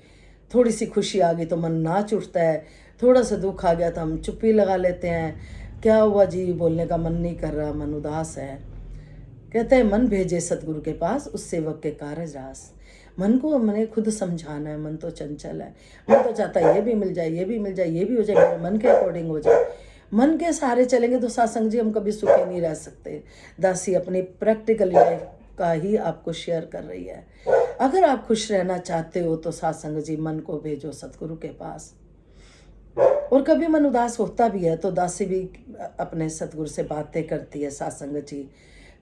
थोड़ी सी खुशी आ गई तो मन नाच उठता है, थोड़ा सा दुख आ गया तो हम चुप्पी लगा लेते हैं। क्या हुआ जी, बोलने का मन नहीं कर रहा, मन उदास है। कहते हैं मन भेजे सतगुरु के पास, उस सेवक के कारज रास। मन को हमने खुद समझाना है। मन तो चंचल है, मन तो चाहता है ये भी मिल जाए, ये भी मिल जाए, ये भी हो जाए, मेरे मन के अकॉर्डिंग हो जाए। मन के सहारे चलेंगे तो सत्संग जी हम कभी सुखी नहीं रह सकते। दासी अपनी प्रैक्टिकल लाइफ का ही आपको शेयर कर रही है। अगर आप खुश रहना चाहते हो तो सत्संग जी मन को भेजो सतगुरु के पास। और कभी मन उदास होता भी है तो दासी भी अपने सतगुरु से बातें करती है। सत्संग जी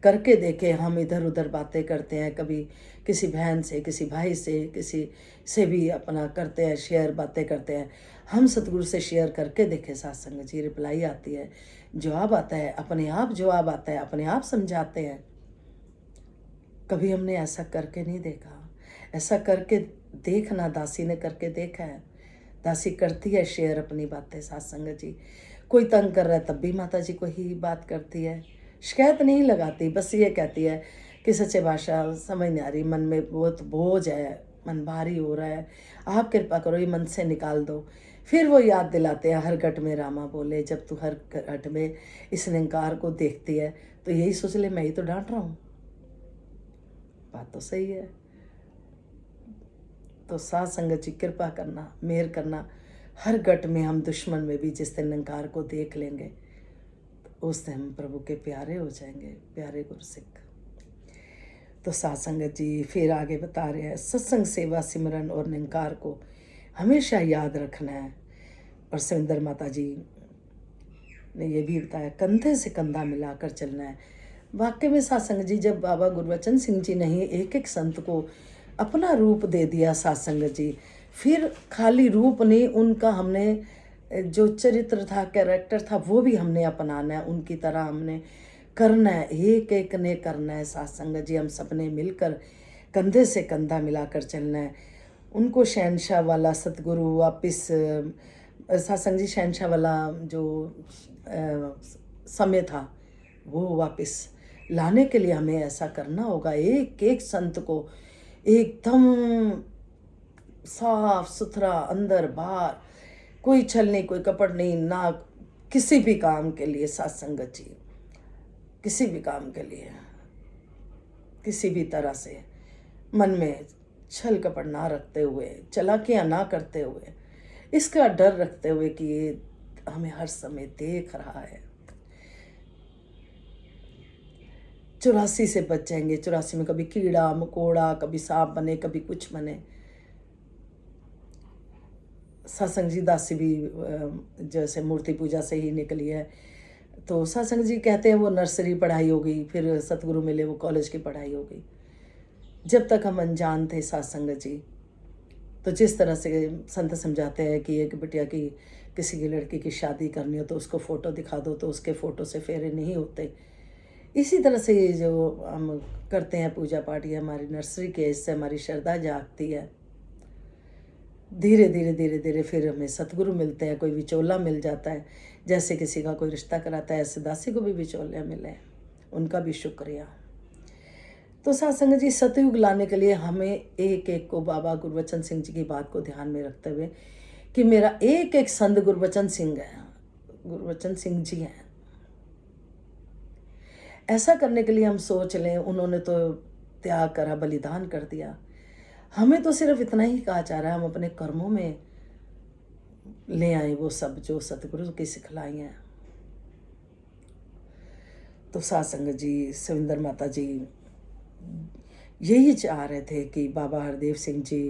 करके देखे, हम इधर उधर बातें करते हैं, कभी किसी बहन से, किसी भाई से, किसी से भी अपना करते हैं शेयर, बातें करते हैं। हम सतगुरु से शेयर करके देखे सत्संग जी, रिप्लाई आती है, जवाब आता है, अपने आप जवाब आता है, अपने आप समझाते हैं। कभी हमने ऐसा करके नहीं देखा। ऐसा करके देखना, दासी ने करके देखा है। दासी करती है शेयर अपनी बातें सत्संग जी। कोई तंग कर रहा है तब भी माता जी को ही बात करती है, शिकायत नहीं लगाती। बस ये कहती है कि सच्चे बादशाह समझ नहीं आ रही, मन में बहुत बोझ है, मन भारी हो रहा है, आप कृपा करो, ये मन से निकाल दो। फिर वो याद दिलाते हैं, हर घट में रामा बोले। जब तू हर घट में इस निंकार को देखती है तो यही सोच ले, मैं ही तो डांट रहा हूँ। बात तो सही है। तो साथ संगत जी कृपा करना, मेहर करना। हर घट में हम दुश्मन में भी जिस दिन निंकार को देख लेंगे तो उस दिन हम प्रभु के प्यारे हो जाएंगे, प्यारे गुरसिख। तो साथ संगत जी फिर आगे बता रहे हैं, सत्संग सेवा सिमरन और निंकार को हमेशा याद रखना है। और सुंदर माता जी ने यह भी बताया, कंधे से कंधा मिलाकर चलना है। वाकई में सत्संग जी, जब बाबा गुरबचन सिंह जी ने ही एक एक संत को अपना रूप दे दिया सत्संग जी, फिर खाली रूप नहीं, उनका हमने जो चरित्र था, कैरेक्टर था, वो भी हमने अपनाना है, उनकी तरह हमने करना है, एक एक ने करना है। सत्संग जी हम सब ने मिलकर कंधे से कंधा मिलाकर चलना है। उनको शहनशाह वाला सतगुरु वापस, सत्संग जी शहनशाह वाला जो समय था वो वापस लाने के लिए हमें ऐसा करना होगा। एक एक संत को एकदम साफ सुथरा, अंदर बाहर, कोई छल नहीं, कोई कपट नहीं, ना किसी भी काम के लिए सत्संगत जी, किसी भी काम के लिए, किसी भी तरह से मन में छल कपट ना रखते हुए, चालाकियाँ ना करते हुए, इसका डर रखते हुए कि ये हमें हर समय देख रहा है। 84 से बच जाएंगे। 84 में कभी कीड़ा मकोड़ा, कभी सांप बने, कभी कुछ बने। सत्संग जी दासी भी जैसे मूर्ति पूजा से ही निकली है, तो सत्संग जी कहते हैं वो नर्सरी पढ़ाई हो गई, फिर सतगुरु मिले वो कॉलेज की पढ़ाई हो गई। जब तक हम अनजान थे सत्संग जी, तो जिस तरह से संत समझाते हैं कि एक बिटिया की किसी की लड़की की शादी करनी हो तो उसको फ़ोटो दिखा दो तो उसके फ़ोटो से फेरे नहीं होते, इसी तरह से ये जो हम करते हैं पूजा पाठ, ये हमारी नर्सरी के, इससे हमारी श्रद्धा जागती है। धीरे धीरे धीरे धीरे फिर हमें सतगुरु मिलते हैं, कोई विचोला मिल जाता है, जैसे किसी का कोई रिश्ता कराता है ऐसे दासी को भी विचोले मिले, उनका भी शुक्रिया। तो सत्संग जी, सतयुग लाने के लिए हमें एक एक को बाबा गुरबचन सिंह जी की बात को ध्यान में रखते हुए कि मेरा एक एक संत गुरबचन सिंह है, गुरबचन सिंह जी हैं, ऐसा करने के लिए हम सोच लें। उन्होंने तो त्याग करा, बलिदान कर दिया, हमें तो सिर्फ इतना ही कहा जा रहा है हम अपने कर्मों में ले आए वो सब जो सतगुरु की सिखलाई हैं। तो सत्संग जी, सविंदर माता जी यही चाह रहे थे कि बाबा हरदेव सिंह जी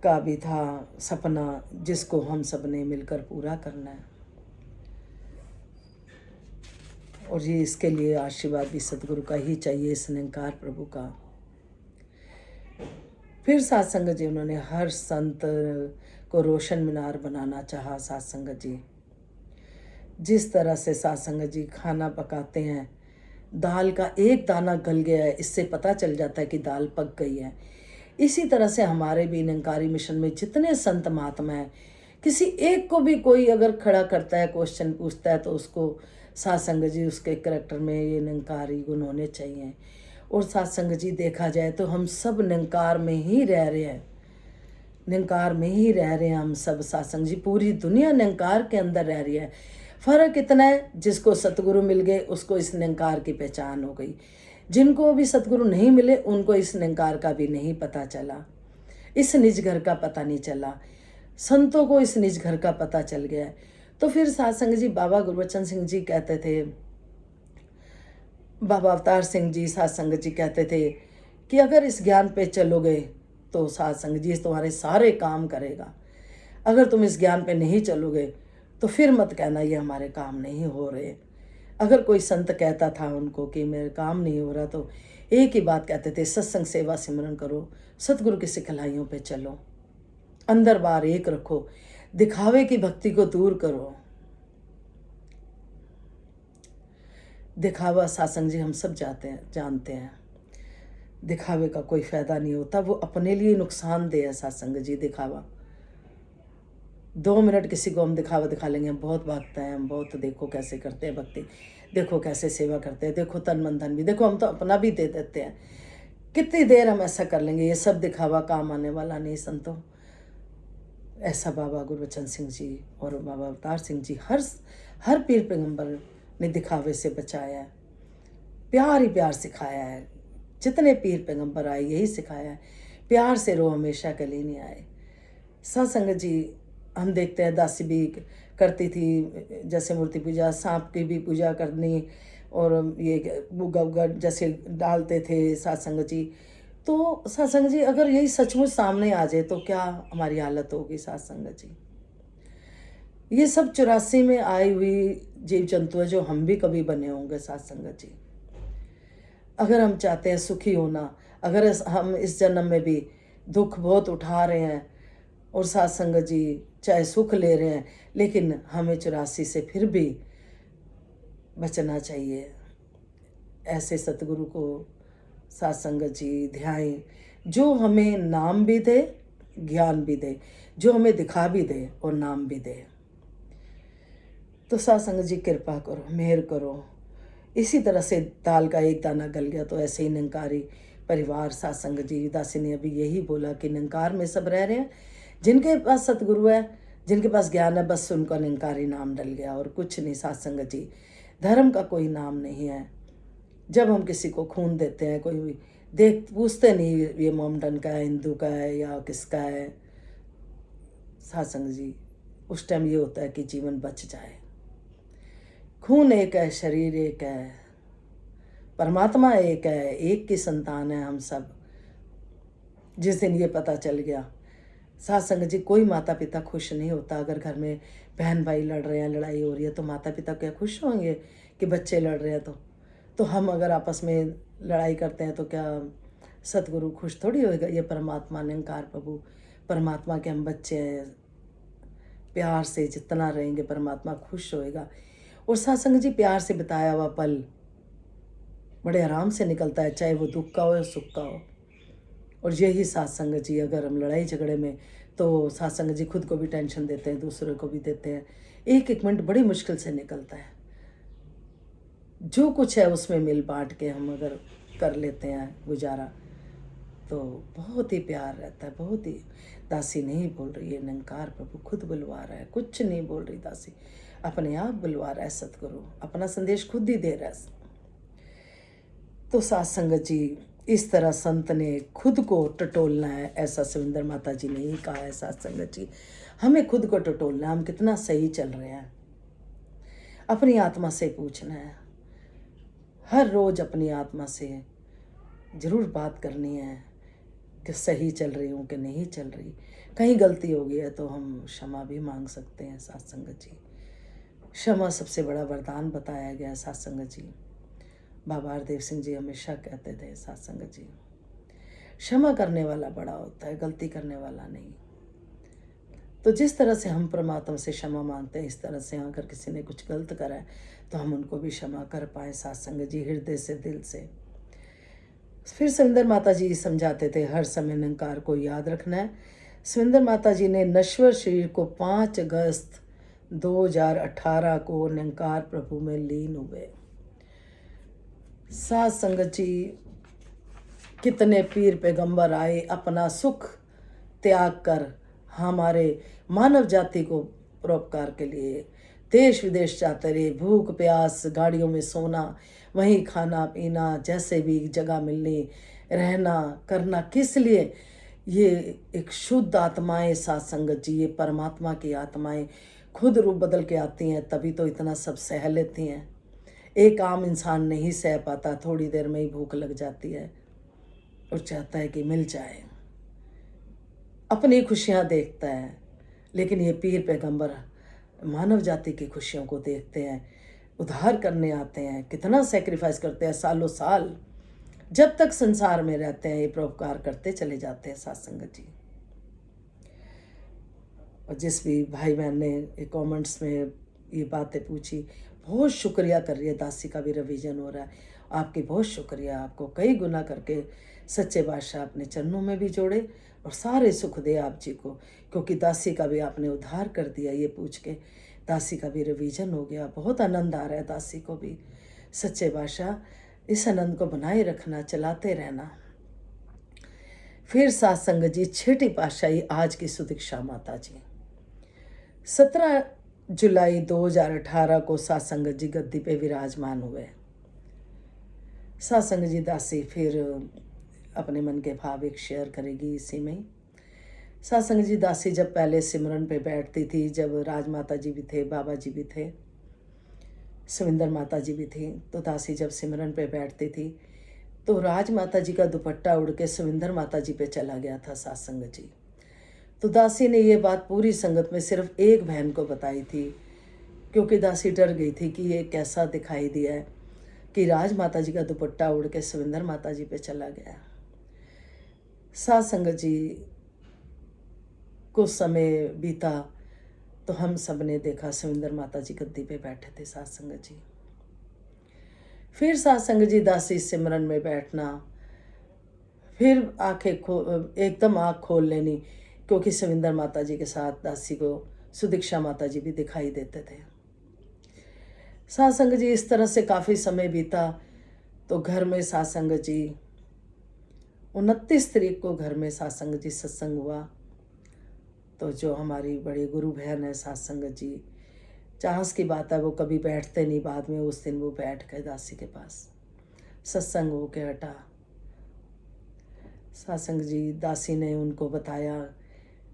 का भी था सपना, जिसको हम सब ने मिलकर पूरा करना है। और ये इसके लिए आशीर्वाद भी सतगुरु का ही चाहिए, इस निरंकार प्रभु का। फिर सत्संग जी, उन्होंने हर संत को रोशन मीनार बनाना चाहा। सत्संग जी, जिस तरह से सत्संग जी खाना पकाते हैं, दाल का एक दाना गल गया है इससे पता चल जाता है कि दाल पक गई है। इसी तरह से हमारे भी निरंकारी मिशन में जितने संत महात्मा हैं, किसी एक को भी कोई अगर खड़ा करता है, क्वेश्चन पूछता है, तो उसको सत्संग जी उसके करैक्टर में ये निरंकारी गुण होने चाहिए। और सत्संग जी, देखा जाए तो हम सब निरंकार में ही रह रहे हैं, निरंकार में ही रह रहे हैं हम सब। सत्संग जी, पूरी दुनिया निरंकार के अंदर रह रही है। फ़र्क इतना है, जिसको सतगुरु मिल गए उसको इस निरंकार की पहचान हो गई, जिनको भी सतगुरु नहीं मिले उनको इस निरंकार का भी नहीं पता चला, इस निज घर का पता नहीं चला। संतों को इस निज घर का पता चल गया है। तो फिर सत्संग जी, बाबा गुरबचन सिंह जी कहते थे, बाबा अवतार सिंह जी सत्संग जी कहते थे कि अगर इस ज्ञान पे चलोगे तो सत्संग जी तुम्हारे सारे काम करेगा, अगर तुम इस ज्ञान पे नहीं चलोगे तो फिर मत कहना ये हमारे काम नहीं हो रहे। अगर कोई संत कहता था उनको कि मेरे काम नहीं हो रहा, तो एक ही बात कहते थे, सत्संग सेवा सिमरन करो, सतगुरु की सिखलाइयों पे चलो, अंदर बाहर एक रखो, दिखावे की भक्ति को दूर करो। दिखावा सत्संग जी हम सब जानते हैं, दिखावे का कोई फ़ायदा नहीं होता, वो अपने लिए नुकसानदेह है। सत्संग जी, दिखावा 2 मिनट किसी को हम दिखावा दिखा लेंगे, हम बहुत भागते हैं, हम बहुत देखो कैसे करते हैं भक्ति, देखो कैसे सेवा करते हैं, देखो तन मन धन भी, देखो हम तो अपना भी दे देते हैं। कितनी देर हम ऐसा कर लेंगे? ये सब दिखावा काम आने वाला नहीं संतों। ऐसा बाबा गुरबचन सिंह जी और बाबा अवतार सिंह जी हर पीर पैगंबर ने दिखावे से बचाया है, प्यार ही प्यार सिखाया है। जितने पीर पैगंबर आए यही सिखाया है, प्यार से रो, हमेशा के लिए नहीं आए। सत्संग जी, हम देखते हैं दासी भी करती थी, जैसे मूर्ति पूजा, सांप की भी पूजा करनी, और ये बुग्गा उग्गा जैसे डालते थे सत्संग जी। तो सत्संग जी, अगर यही सचमुच सामने आ जाए तो क्या हमारी हालत होगी? सत्संग जी, ये सब 84 में आई हुई जीव जंतु है जो हम भी कभी बने होंगे। सत्संग जी, अगर हम चाहते हैं सुखी होना, अगर हम इस जन्म में भी दुख बहुत उठा रहे हैं और सत्संग जी चाहे सुख ले रहे हैं, लेकिन हमें 84 से फिर भी बचना चाहिए। ऐसे सतगुरु को सत्संग जी ध्याएं, जो हमें नाम भी दे, ज्ञान भी दे, जो हमें दिखा भी दे और नाम भी दे। तो सत्संग जी, कृपा करो, मेहर करो। इसी तरह से दाल का एक दाना गल गया, तो ऐसे ही निरंकारी परिवार सत्संग जी, दासी ने अभी यही बोला कि निरंकार में सब रह रहे हैं, जिनके पास सतगुरु है, जिनके पास ज्ञान है, बस उनका निरंकारी नाम डल गया और कुछ नहीं। सत्संग जी, धर्म का कोई नाम नहीं है। जब हम किसी को खून देते हैं, कोई पूछते नहीं ये मोमडन का है, हिंदू का है या किसका है। सत्संग जी, उस टाइम ये होता है कि जीवन बच जाए। खून एक है, शरीर एक है, परमात्मा एक है, एक की संतान है हम सब। जिस दिन ये पता चल गया, सत्संग जी, कोई माता पिता खुश नहीं होता। अगर घर में बहन भाई लड़ रहे हैं, लड़ाई हो रही है, तो माता पिता क्या खुश होंगे कि बच्चे लड़ रहे हैं? तो हम अगर आपस में लड़ाई करते हैं तो क्या सतगुरु खुश थोड़ी होएगा? ये परमात्मा निरंकार प्रभु परमात्मा के हम बच्चे हैं, प्यार से जितना रहेंगे परमात्मा खुश होएगा। और सत्संग जी प्यार से बिताया हुआ पल बड़े आराम से निकलता है, चाहे वो दुख का हो या सुख का हो। और यही सत्संग जी, अगर हम लड़ाई झगड़े में, तो सत्संग जी खुद को भी टेंशन देते हैं, दूसरे को भी देते हैं। एक एक मिनट बड़ी मुश्किल से निकलता है। जो कुछ है उसमें मिल बांट के हम अगर कर लेते हैं गुजारा, तो बहुत ही प्यार रहता है, बहुत ही। दासी नहीं बोल रही है, निरंकार प्रभु खुद बुलवा रहा है, कुछ नहीं बोल रही दासी, अपने आप बुलवा रहा है सतगुरु, अपना संदेश खुद ही दे रहा है। तो सत्संग जी, इस तरह संत ने खुद को टटोलना है, ऐसा सविंदर माता जी ने ही कहा है। सत्संग जी, हमें खुद को टटोलना, हम कितना सही चल रहे हैं, अपनी आत्मा से पूछना है। हर रोज़ अपनी आत्मा से ज़रूर बात करनी है कि सही चल रही हूँ कि नहीं चल रही। कहीं गलती हो गई है तो हम क्षमा भी मांग सकते हैं। सत्संग जी, क्षमा सबसे बड़ा वरदान बताया गया है। सत्संग जी, बाबा हरदेव सिंह जी हमेशा कहते थे, सत्संग जी, क्षमा करने वाला बड़ा होता है, गलती करने वाला नहीं। तो जिस तरह से हम परमात्मा से क्षमा मांगते हैं, इस तरह से अगर किसी ने कुछ गलत करा है तो हम उनको भी क्षमा कर पाए। सत्संग जी, हृदय से, दिल से। फिर सविंदर माता जी समझाते थे, हर समय निरंकार को याद रखना है। सविंदर माता जी ने नश्वर शरीर को 5 अगस्त 2018 को निरंकार प्रभु में लीन हुए। सत्संग जी, कितने पीर पैगंबर आए अपना सुख त्याग कर हमारे मानव जाति को परोपकार के लिए देश विदेश जाते रहे। भूख प्यास, गाड़ियों में सोना, वहीं खाना पीना, जैसे भी जगह मिलनी, रहना करना, किस लिए? ये एक शुद्ध आत्माएं सत्संग जी, ये परमात्मा की आत्माएं खुद रूप बदल के आती हैं, तभी तो इतना सब सह लेती हैं। एक आम इंसान नहीं सह पाता, थोड़ी देर में ही भूख लग जाती है और चाहता है कि मिल जाए, अपनी खुशियाँ देखता है। लेकिन ये पीर पैगंबर मानव जाति की खुशियों को देखते हैं, उद्धार करने आते हैं, कितना सेक्रीफाइस करते हैं, सालों साल जब तक संसार में रहते हैं ये परोपकार करते चले जाते हैं। सत्संग जी, और जिस भी भाई बहन ने कमेंट्स में ये बातें पूछी, बहुत शुक्रिया कर रही है। दासी का भी रिवीजन हो रहा है, आपकी बहुत शुक्रिया। आपको कई गुना करके सच्चे बादशाह अपने चरणों में भी जोड़े और सारे सुख दे आप जी को, क्योंकि दासी का भी आपने उद्धार कर दिया। ये पूछ के दासी का भी रिवीजन हो गया, बहुत आनंद आ रहा है दासी को भी। सच्चे बादशाह इस आनंद को बनाए रखना, चलाते रहना। फिर सत्संग जी, छठी पातशाही आज की सुदीक्षा माता जी, 17 जुलाई 2018 को सत्संग जी गद्दी पे विराजमान हुए। सत्संग जी दासी फिर अपने मन के भाव एक शेयर करेगी इसी में। सत्संग जी दासी जब पहले सिमरन पे बैठती थी, जब राजमाता जी भी थे, बाबा जी भी थे, सविंदर माता जी भी थी, तो दासी जब सिमरन पे बैठती थी तो राजमाता जी का दुपट्टा उड़ के सविंदर माता जी पे चला गया था। सत्संग जी, तो दासी ने ये बात पूरी संगत में सिर्फ एक बहन को बताई थी, क्योंकि दासी डर गई थी कि ये कैसा दिखाई दिया है कि राजमाता जी का दुपट्टा उड़ के सविंदर माता जी पे चला गया। सत्संग जी, कुछ समय बीता तो हम सब ने देखा सविंदर माता जी गद्दी पे बैठे थे। सत्संग जी, फिर सत्संग जी दासी सिमरन में बैठना, फिर एकदम आँख खोल लेनी, क्योंकि सविंदर माता जी के साथ दासी को सुदीक्षा माता जी भी दिखाई देते थे। सत्संग जी, इस तरह से काफ़ी समय बीता तो घर में सत्संग जी 29 तारीख को घर में सत्संग जी सत्संग हुआ। तो जो हमारी बड़ी गुरु बहन है सत्संग जी, चांस की बात है वो कभी बैठते नहीं, बाद में उस दिन वो बैठ गए दासी के पास, सत्संग हो के हटा। सत्संग जी, दासी ने उनको बताया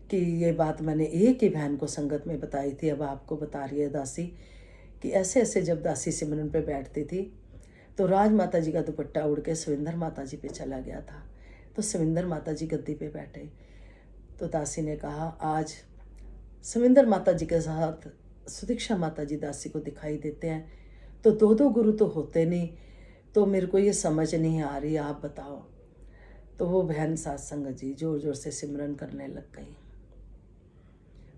कि ये बात मैंने एक ही बहन को संगत में बताई थी, अब आपको बता रही है दासी कि ऐसे ऐसे जब दासी सिमरन पे बैठती थी तो राजमाता जी का दुपट्टा उड़ के सविंदर माता जी पे चला गया था। तो सविंदर माता जी गद्दी पे बैठे तो दासी ने कहा, आज सविंदर माता जी के साथ सुदीक्षा माता जी दासी को दिखाई देते हैं, तो दो दो गुरु तो होते नहीं, तो मेरे को ये समझ नहीं आ रही, आप बताओ। तो वो बहन सत्संग जी जोर जोर से सिमरन करने लग गई।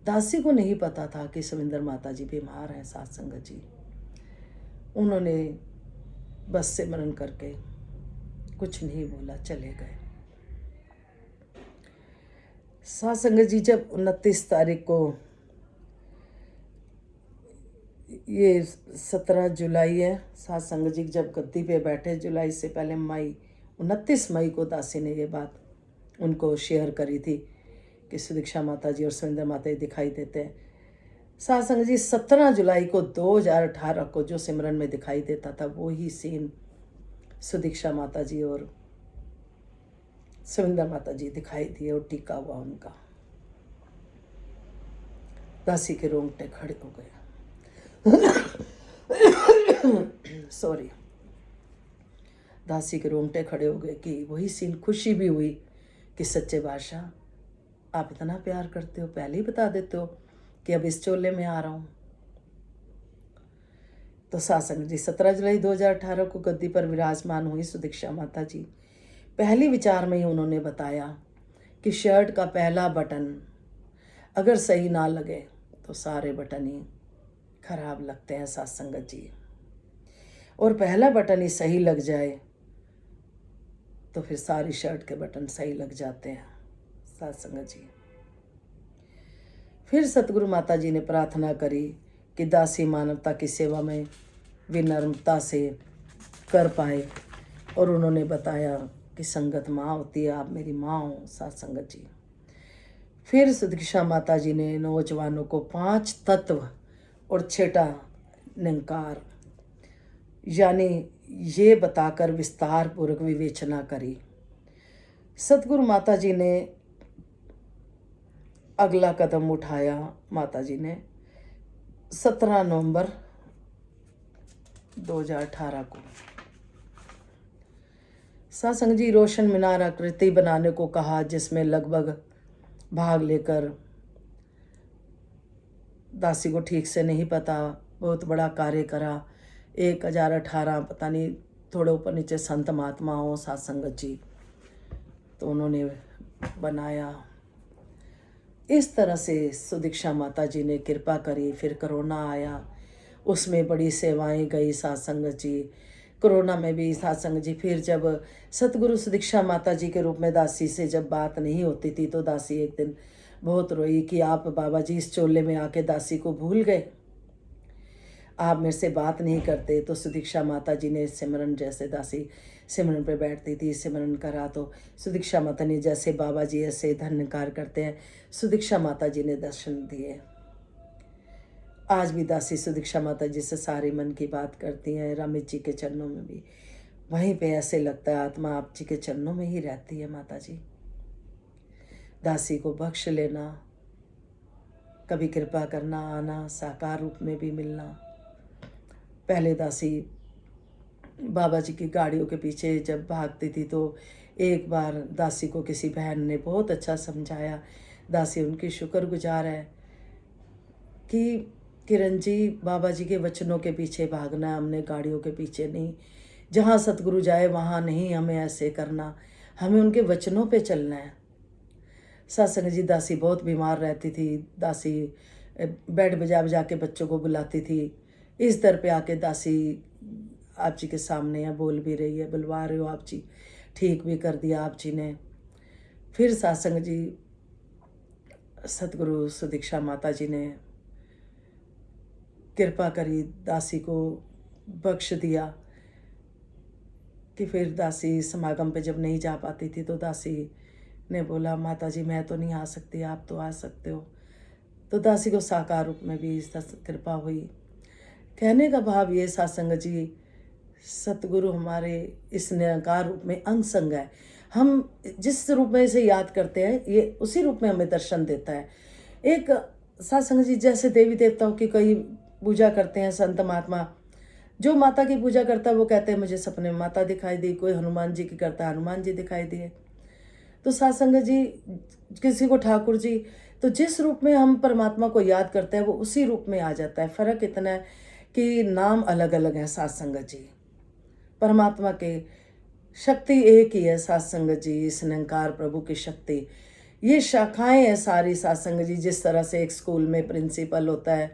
दासी को नहीं पता था कि सविंदर माता जी बीमार हैं साथ संगत जी। उन्होंने बस सिमरन करके कुछ नहीं बोला, चले गए। साथ संगत जी जब 29 तारीख को, ये 17 जुलाई है, साथ संगत जी जब गद्दी पे बैठे, जुलाई से पहले मई 29 मई को दासी ने ये बात उनको शेयर करी थी कि सुदीक्षा माता जी और सविंदर माता जी दिखाई देते हैं। साथ संगत जी 17 जुलाई को 2018 को जो सिमरन में दिखाई देता था वो ही सीन सुदीक्षा माता जी और सविंदर माता जी दिखाई दिए और टीका हुआ उनका। दासी के रोंगटे खड़े हो गए। सॉरी, दासी के रोंगटे खड़े हो गए कि वही सीन। खुशी भी हुई कि सच्चे बादशाह आप इतना प्यार करते हो, पहले ही बता देते हो कि अब इस चोले में आ रहा हूँ। तो सासंग जी 17 जुलाई 2018 को गद्दी पर विराजमान हुई सुदीक्षा माता जी। पहली विचार में ही उन्होंने बताया कि शर्ट का पहला बटन अगर सही ना लगे तो सारे बटन ही खराब लगते हैं साथ संगत जी, और पहला बटन ही सही लग जाए तो फिर सारी शर्ट के बटन सही लग जाते हैं साथ संगत जी। फिर सतगुरु माता जी ने प्रार्थना करी कि दासी मानवता की सेवा में विनम्रता से कर पाए, और उन्होंने बताया कि संगत माँ होती है, आप मेरी माँ हो साथ संगत जी। फिर सुदीक्षा माता जी ने नौजवानों को 5 तत्व और 6 निंकार यानी ये बताकर विस्तार पूर्वक विवेचना करी। सतगुरु माता जी ने अगला कदम उठाया। माता जी ने 17 नवंबर 2018 को सासंग जी रोशन मीनार आकृति बनाने को कहा, जिसमें लगभग भाग लेकर दासी को ठीक से नहीं पता, बहुत बड़ा कार्य करा। 1018 पता नहीं थोड़े ऊपर नीचे संत महात्मा हो साथ संगत जी, तो उन्होंने बनाया। इस तरह से सुदीक्षा माता जी ने कृपा करी। फिर कोरोना आया, उसमें बड़ी सेवाएं गई साथ संगत जी। कोरोना में भी साथ संगत जी, फिर जब सतगुरु सुदीक्षा माता जी के रूप में दासी से जब बात नहीं होती थी तो दासी एक दिन बहुत रोई कि आप बाबा जी इस चोले में आके दासी को भूल गए, आप मेरे से बात नहीं करते। तो सुदीक्षा माता जी ने सिमरन, जैसे दासी सिमरन पे बैठती थी, सिमरन करा तो सुदीक्षा माता ने, जैसे बाबा जी ऐसे धन्यकार करते हैं, सुदीक्षा माता जी ने दर्शन दिए। आज भी दासी सुदीक्षा माता जी से सारे मन की बात करती हैं। रमेश जी के चरणों में भी वहीं पे ऐसे लगता है आत्मा आप जी के चरणों में ही रहती है। माता जी दासी को बख्श लेना, कभी कृपा करना, आना, साकार रूप में भी मिलना। पहले दासी बाबा जी की गाड़ियों के पीछे जब भागती थी तो एक बार दासी को किसी बहन ने बहुत अच्छा समझाया। दासी उनकी शुक्रगुजार है कि किरण जी, बाबा जी के वचनों के पीछे भागना है हमने, गाड़ियों के पीछे नहीं। जहाँ सतगुरु जाए वहाँ नहीं हमें ऐसे करना, हमें उनके वचनों पे चलना है। सत्संग जी दासी बहुत बीमार रहती थी। दासी बेड बजा बजा के बच्चों को बुलाती थी। इस दर पे आके दासी आप जी के सामने है, बोल भी रही है, बुलवा रहे हो आप जी, ठीक भी कर दिया आप जी ने। फिर सत्संग जी सतगुरु सुदीक्षा माता जी ने कृपा करी, दासी को बख्श दिया कि फिर दासी समागम पे जब नहीं जा पाती थी तो दासी ने बोला, माता जी मैं तो नहीं आ सकती, आप तो आ सकते हो। तो दासी को साकार रूप में भी कृपा हुई। कहने का भाव ये सत्संग जी, सतगुरु हमारे इस निराकार रूप में अंग संग है। हम जिस रूप में इसे याद करते हैं ये उसी रूप में हमें दर्शन देता है। एक सत्संग जी जैसे देवी देवताओं की कई पूजा करते हैं संत महात्मा, जो माता की पूजा करता है वो कहते हैं मुझे सपने में माता दिखाई दी, कोई हनुमान जी की करता है हनुमान जी दिखाई दिए। तो सत्संग जी किसी को ठाकुर जी, तो जिस रूप में हम परमात्मा को याद करते हैं वो उसी रूप में आ जाता है। फर्क इतना है कि नाम अलग अलग है। सत्संग जी परमात्मा के शक्ति एक ही है। सत्संग जी इस निरंकार प्रभु की शक्ति ये शाखाएं हैं सारी सत्संग जी। जिस तरह से एक स्कूल में प्रिंसिपल होता है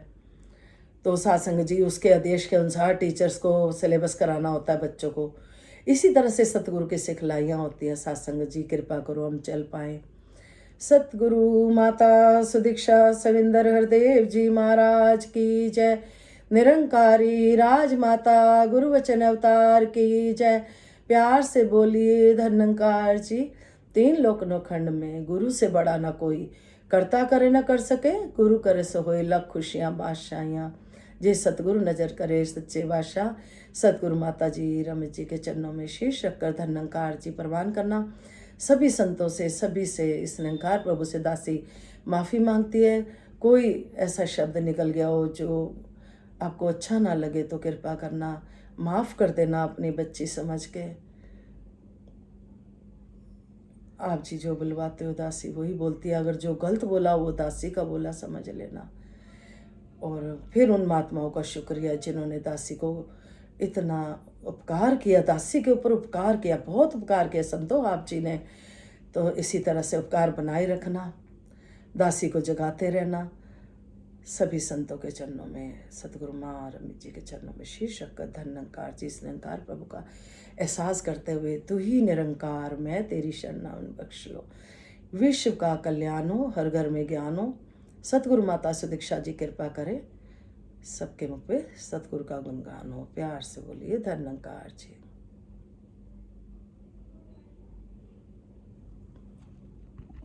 तो सत्संग जी उसके आदेश के अनुसार टीचर्स को सिलेबस कराना होता है बच्चों को, इसी तरह से सतगुरु की सिखलाइयाँ होती हैं। सत्संग जी कृपा करो हम चल पाएँ। सतगुरु माता सुदीक्षा सविंदर हरदेव जी महाराज की जय। निरंकारी राजमाता गुरु वचन अवतार की जय। प्यार से बोलिए धन्यंकार जी। तीन लोक नौखंड में गुरु से बड़ा ना कोई, करता करे न कर सके, गुरु करे सो होए लख खुशियाँ बादशाहियाँ। जे सतगुरु नजर करे सच्चे बादशाह। सतगुरु माता जी रमेश जी के चरणों में शीश रखकर धन्यंकार जी प्रवान करना। सभी संतों से, सभी से, इस निरंकार प्रभु से दासी माफ़ी मांगती है। कोई ऐसा शब्द निकल गया हो जो आपको अच्छा ना लगे तो कृपा करना माफ़ कर देना अपनी बच्ची समझ के। आप जी जो बुलवाते हो दासी वही बोलती है, अगर जो गलत बोला वो दासी का बोला समझ लेना। और फिर उन महात्माओं का शुक्रिया जिन्होंने दासी को इतना उपकार किया, दासी के ऊपर उपकार किया, बहुत उपकार किया संतों आप जी ने। तो इसी तरह से उपकार बनाए रखना, दासी को जगाते रहना। सभी संतों के चरणों में, सतगुरु माँ रमी जी के चरणों में शीश रखकर धन्यंकार जी, इस निरंकार प्रभु का एहसास करते हुए, तू ही निरंकार मैं तेरी शरणागति बख्श लो। विश्व का कल्याण हो, हर घर में ज्ञान हो। सतगुरु माता सुदीक्षा जी कृपा करे, सबके मुख पे सतगुरु का गुणगान हो। प्यार से बोलिए धन्यंकार जी।